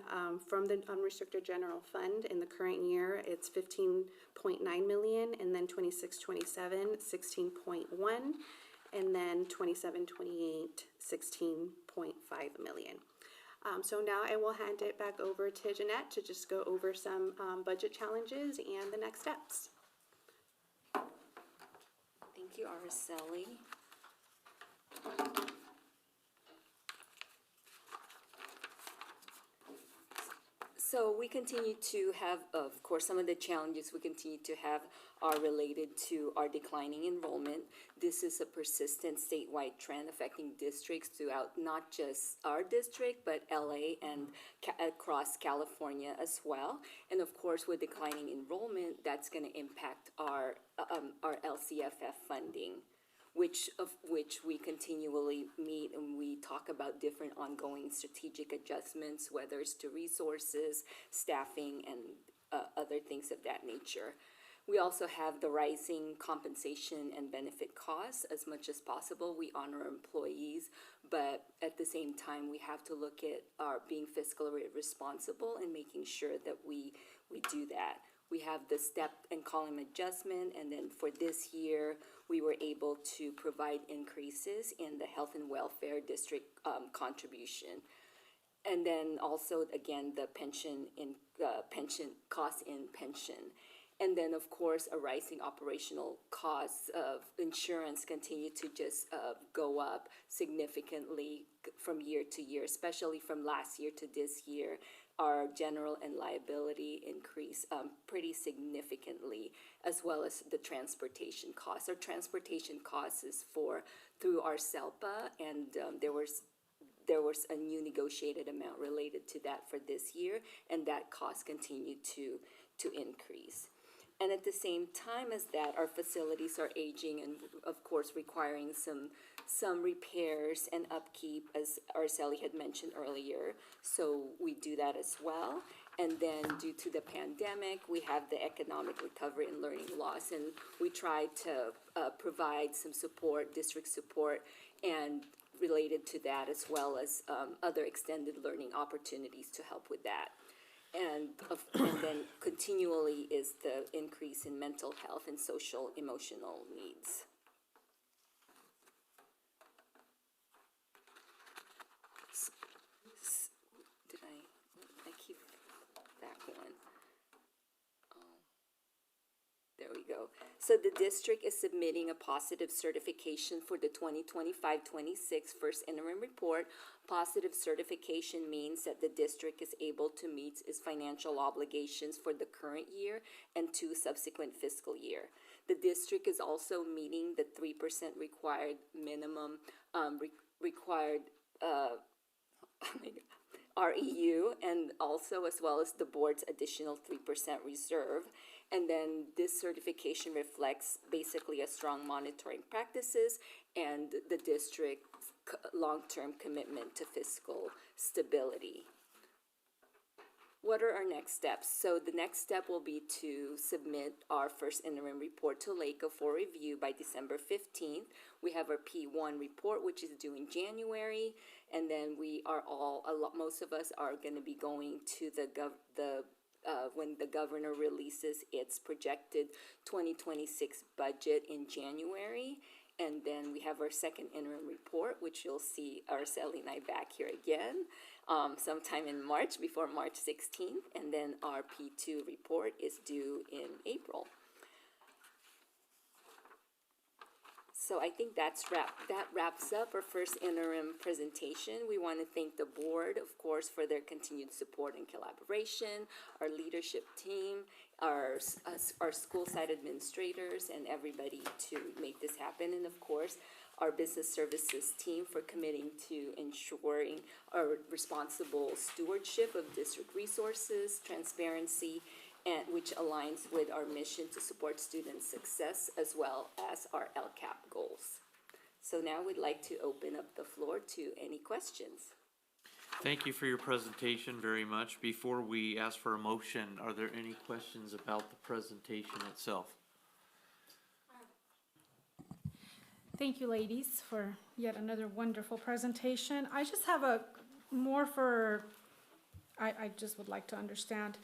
from the unrestricted general fund in the current year. It's 15.9 million, and then 26-27, 16.1, and then 27-28, 16.5 million. So now I will hand it back over to Jeanette to just go over some budget challenges and the next steps. Thank you, Araceli. So we continue to have, of course, some of the challenges we continue to have are related to our declining enrollment. This is a persistent statewide trend affecting districts throughout not just our district, but LA and across California as well. And of course, with declining enrollment, that's going to impact our LCFF funding, which we continually meet, and we talk about different ongoing strategic adjustments, whether it's to resources, staffing, and other things of that nature. We also have the rising compensation and benefit costs. As much as possible, we honor our employees, but at the same time, we have to look at our being fiscally responsible and making sure that we do that. We have the step and column adjustment, and then for this year, we were able to provide increases in the health and welfare district contribution. And then also, again, the pension costs in pension. And then, of course, a rising operational costs of insurance continue to just go up significantly from year to year, especially from last year to this year. Our general and liability increase pretty significantly, as well as the transportation costs. Our transportation costs is through our SELPA, and there was a new negotiated amount related to that for this year, and that cost continued to increase. And at the same time as that, our facilities are aging and, of course, requiring some repairs and upkeep, as Araceli had mentioned earlier. So we do that as well. And then due to the pandemic, we have the economic recovery and learning loss. And we try to provide some support, district support, and related to that, as well as other extended learning opportunities to help with that. And then continually is the increase in mental health and social emotional needs. Did I keep that one? There we go. So the district is submitting a positive certification for the 2025-26 first interim report. Positive certification means that the district is able to meet its financial obligations for the current year and 2 subsequent fiscal year. The district is also meeting the 3% required minimum required REU, and also as well as the board's additional 3% reserve. And then this certification reflects basically a strong monitoring practices and the district's long-term commitment to fiscal stability. What are our next steps? So the next step will be to submit our first interim report to LACO for review by December 15th. We have our P1 report, which is due in January, and then we are most of us are going to be going to when the governor releases its projected 2026 budget in January. And then we have our second interim report, which you'll see Araceli and I back here again sometime in March, before March 16th. And then our P2 report is due in April. So I think that wraps up our first interim presentation. We want to thank the board, of course, for their continued support and collaboration, our leadership team, our school site administrators, and everybody to make this happen. And of course, our business services team for committing to ensuring our responsible stewardship of district resources, transparency, and which aligns with our mission to support student success as well as our LCAP goals. So now we'd like to open up the floor to any questions. Thank you for your presentation very much. Before we ask for a motion, are there any questions about the presentation itself? Thank you, ladies, for yet another wonderful presentation. I just have I just would like to understand.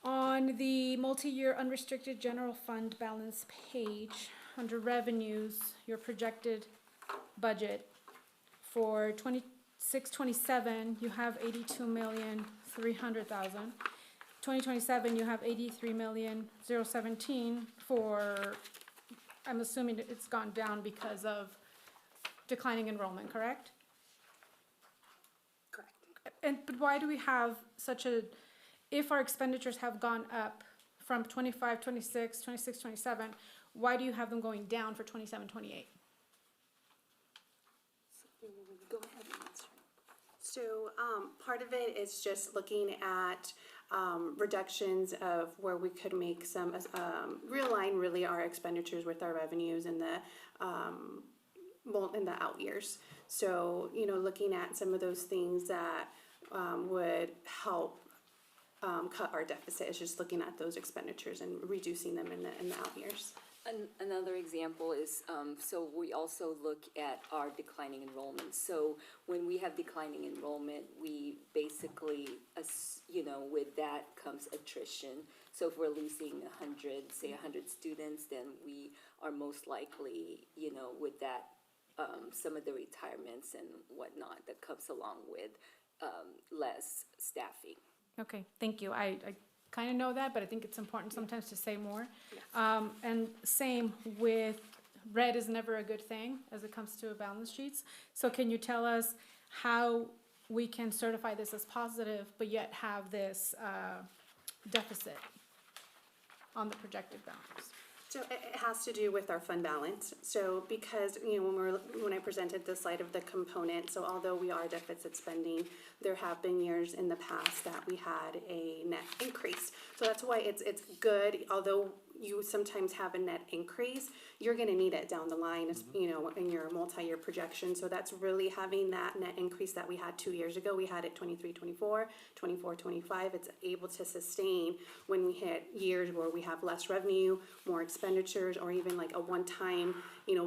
On the multi-year unrestricted general fund balance page, under revenues, your projected budget for 26-27, you have 82,300,000. 2027, you have 83,017 for, I'm assuming it's gone down because of declining enrollment, correct? Correct. But why do we have such a, if our expenditures have gone up from 25, 26, 26, 27, why do you have them going down for 27, 28? Go ahead and answer. So, part of it is just looking at, reductions of where we could make some, realign really our expenditures with our revenues in the out years. So, looking at some of those things that, would help, cut our deficit is just looking at those expenditures and reducing them in the out years. Another example is, so we also look at our declining enrollment. So when we have declining enrollment, we basically, with that comes attrition. So if we're losing 100 students, then we are most likely, with that, some of the retirements and whatnot that comes along with less staffing. Okay, thank you. I kind of know that, but I think it's important sometimes to say more. And same with, red is never a good thing as it comes to balance sheets. So can you tell us how we can certify this as positive, but yet have this deficit on the projected balance? So it has to do with our fund balance. So because, when I presented the slide of the component, so although we are deficit spending, there have been years in the past that we had a net increase. So that's why it's good, although you sometimes have a net increase, you're gonna need it down the line, in your multi-year projection. So that's really having that net increase that we had 2 years ago. We had it 23-24, 24-25. It's able to sustain when we hit years where we have less revenue, more expenditures, or even like a one-time,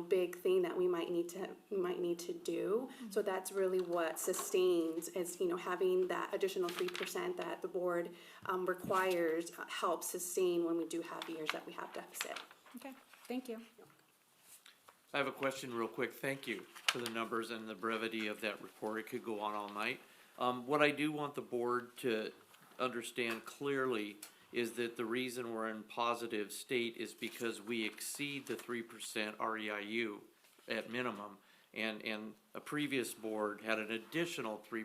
big thing that we might need to do. So that's really what sustains is, having that additional 3% that the board requires helps sustain when we do have years that we have deficit. Okay, thank you. I have a question real quick. Thank you for the numbers and the brevity of that report. It could go on all night. What I do want the board to understand clearly is that the reason we're in positive state is because we exceed the 3% REIU at minimum. And a previous board had an additional 3%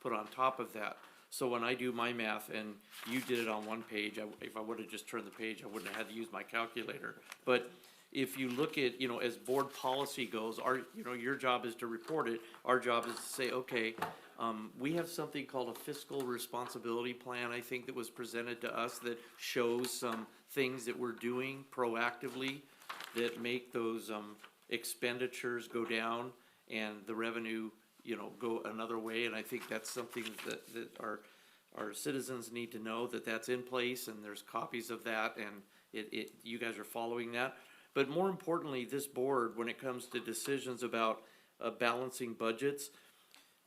put on top of that. So when I do my math, and you did it on one page, if I would have just turned the page, I wouldn't have had to use my calculator. But if you look at, as board policy goes, your job is to report it. Our job is to say, okay, we have something called a fiscal responsibility plan, I think, that was presented to us that shows some things that we're doing proactively that make those expenditures go down and the revenue, go another way. And I think that's something that our citizens need to know, that that's in place, and there's copies of that, and you guys are following that. But more importantly, this board, when it comes to decisions about balancing budgets,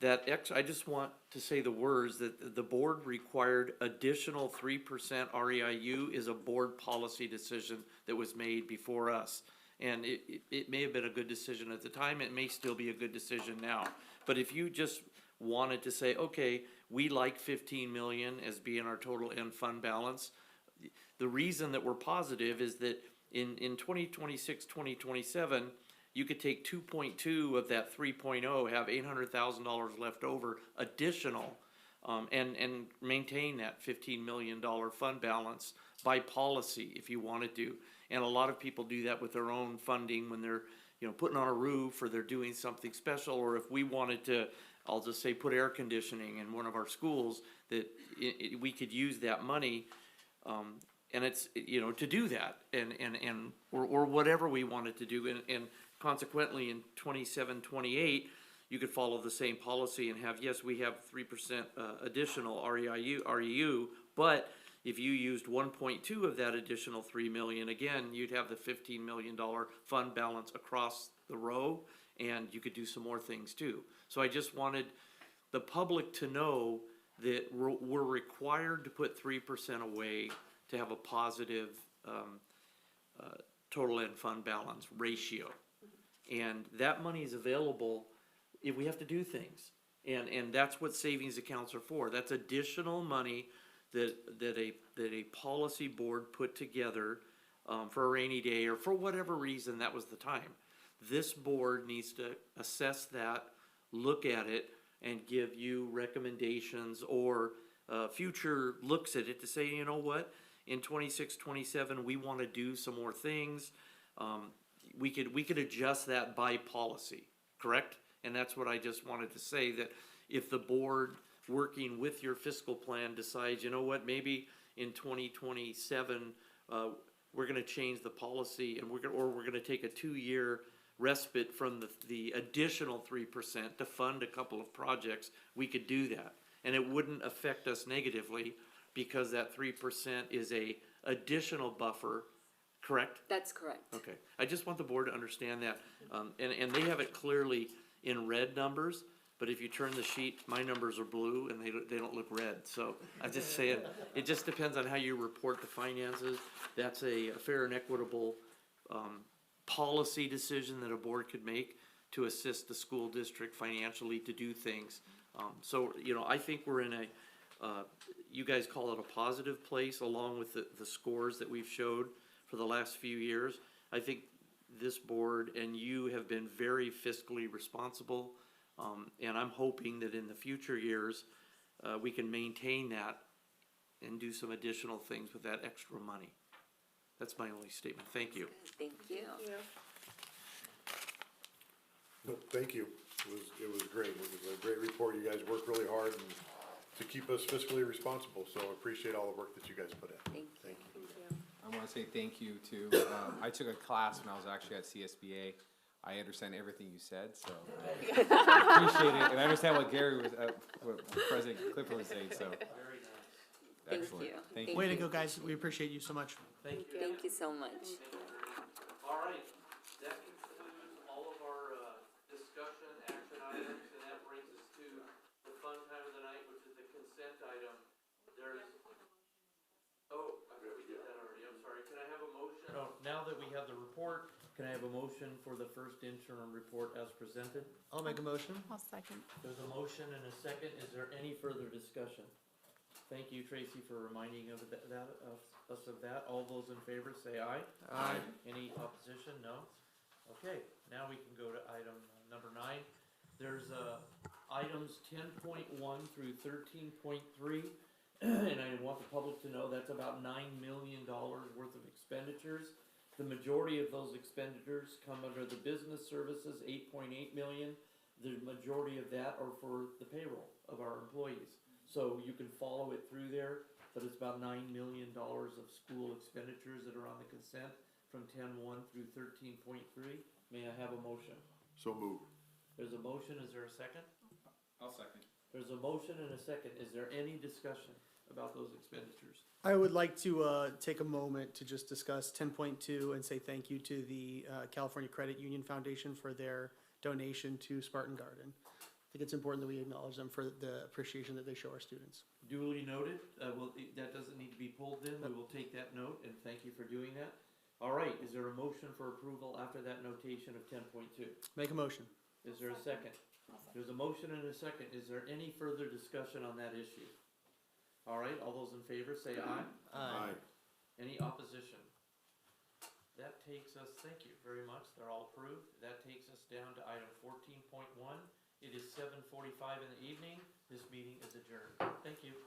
I just want to say the words that the board required additional 3% REIU is a board policy decision that was made before us. And it may have been a good decision at the time, it may still be a good decision now. But if you just wanted to say, okay, we like 15 million as being our total end fund balance, the reason that we're positive is that in 2026, 2027, you could take 2.2 of that 3.0, have $800,000 left over additional, and maintain that $15 million fund balance by policy if you wanted to. And a lot of people do that with their own funding when they're, putting on a roof or they're doing something special, or if we wanted to, I'll just say, put air conditioning in one of our schools, that we could use that money, and it's, to do that, or whatever we wanted to do, and consequently in 27, 28, you could follow the same policy and have, yes, we have 3% additional REU, but if you used 1.2 of that additional 3 million, again, you'd have the $15 million fund balance across the row, and you could do some more things too. So I just wanted the public to know that we're required to put 3% away to have a positive total end fund balance ratio. And that money is available if we have to do things. And that's what savings accounts are for. That's additional money that a policy board put together for a rainy day, or for whatever reason that was the time. This board needs to assess that, look at it, and give you recommendations or future looks at it to say, you know what, in 26, 27, we want to do some more things. We could adjust that by policy, correct? And that's what I just wanted to say, that if the board, working with your fiscal plan, decides, you know what, maybe in 2027, we're gonna change the policy, and we're gonna take a 2-year respite from the additional 3% to fund a couple of projects, we could do that. And it wouldn't affect us negatively, because that 3% is a additional buffer, correct? That's correct. Okay, I just want the board to understand that, and they have it clearly in red numbers, but if you turn the sheet, my numbers are blue and they don't look red, so I'm just saying, it just depends on how you report the finances. That's a fair and equitable, policy decision that a board could make to assist the school district financially to do things. So, I think we're in you guys call it a positive place, along with the scores that we've showed for the last few years. I think this board and you have been very fiscally responsible, and I'm hoping that in the future years, we can maintain that and do some additional things with that extra money. That's my only statement. Thank you. Thank you. No, thank you. It was great. It was a great report. You guys worked really hard to keep us fiscally responsible, so I appreciate all the work that you guys put in. Thank you. I want to say thank you to, I took a class when I was actually at CSBA. I understand everything you said, so I appreciate it. And I understand what what President Clifford was saying, so. Thank Excellent. you. Thank you. Way to go, guys. We appreciate you so much. Thank you. Thank you so much. All right, that concludes all of our discussion, action items, and that brings us to the fun time of the night, which is the consent item. There's, oh, I thought we did that already, I'm sorry. Can I have a motion? Oh, now that we have the report, can I have a motion for the first interim report as presented? I'll make a motion. I'll second. There's a motion and a second. Is there any further discussion? Thank you, Tracy, for reminding us of that. All those in favor say aye. Aye. Any opposition? No? Okay, now we can go to item number 9. There's items 10.1 through 13.3, and I want the public to know that's about $9 million worth of expenditures. The majority of those expenditures come under the business services, 8.8 million. The majority of that are for the payroll of our employees. So you can follow it through there, but it's about $9 million of school expenditures that are on the consent from 10.1 through 13.3. May I have a motion? So moved. There's a motion, is there a second? I'll second. There's a motion and a second. Is there any discussion about those expenditures? I would like to take a moment to just discuss 10.2 and say thank you to the California Credit Union Foundation for their donation to Spartan Garden. I think it's important that we acknowledge them for the appreciation that they show our students. Duly noted. Well, that doesn't need to be pulled then. We will take that note, and thank you for doing that. All right, is there a motion for approval after that notation of 10.2? Make a motion. Is there a second? There's a motion and a second. Is there any further discussion on that issue? All right, all those in favor say aye. Aye. Any opposition? that takes us, thank you very much, they're all approved. That takes us down to item 14.1. It is 7:45 in the evening. This meeting is adjourned. Thank you.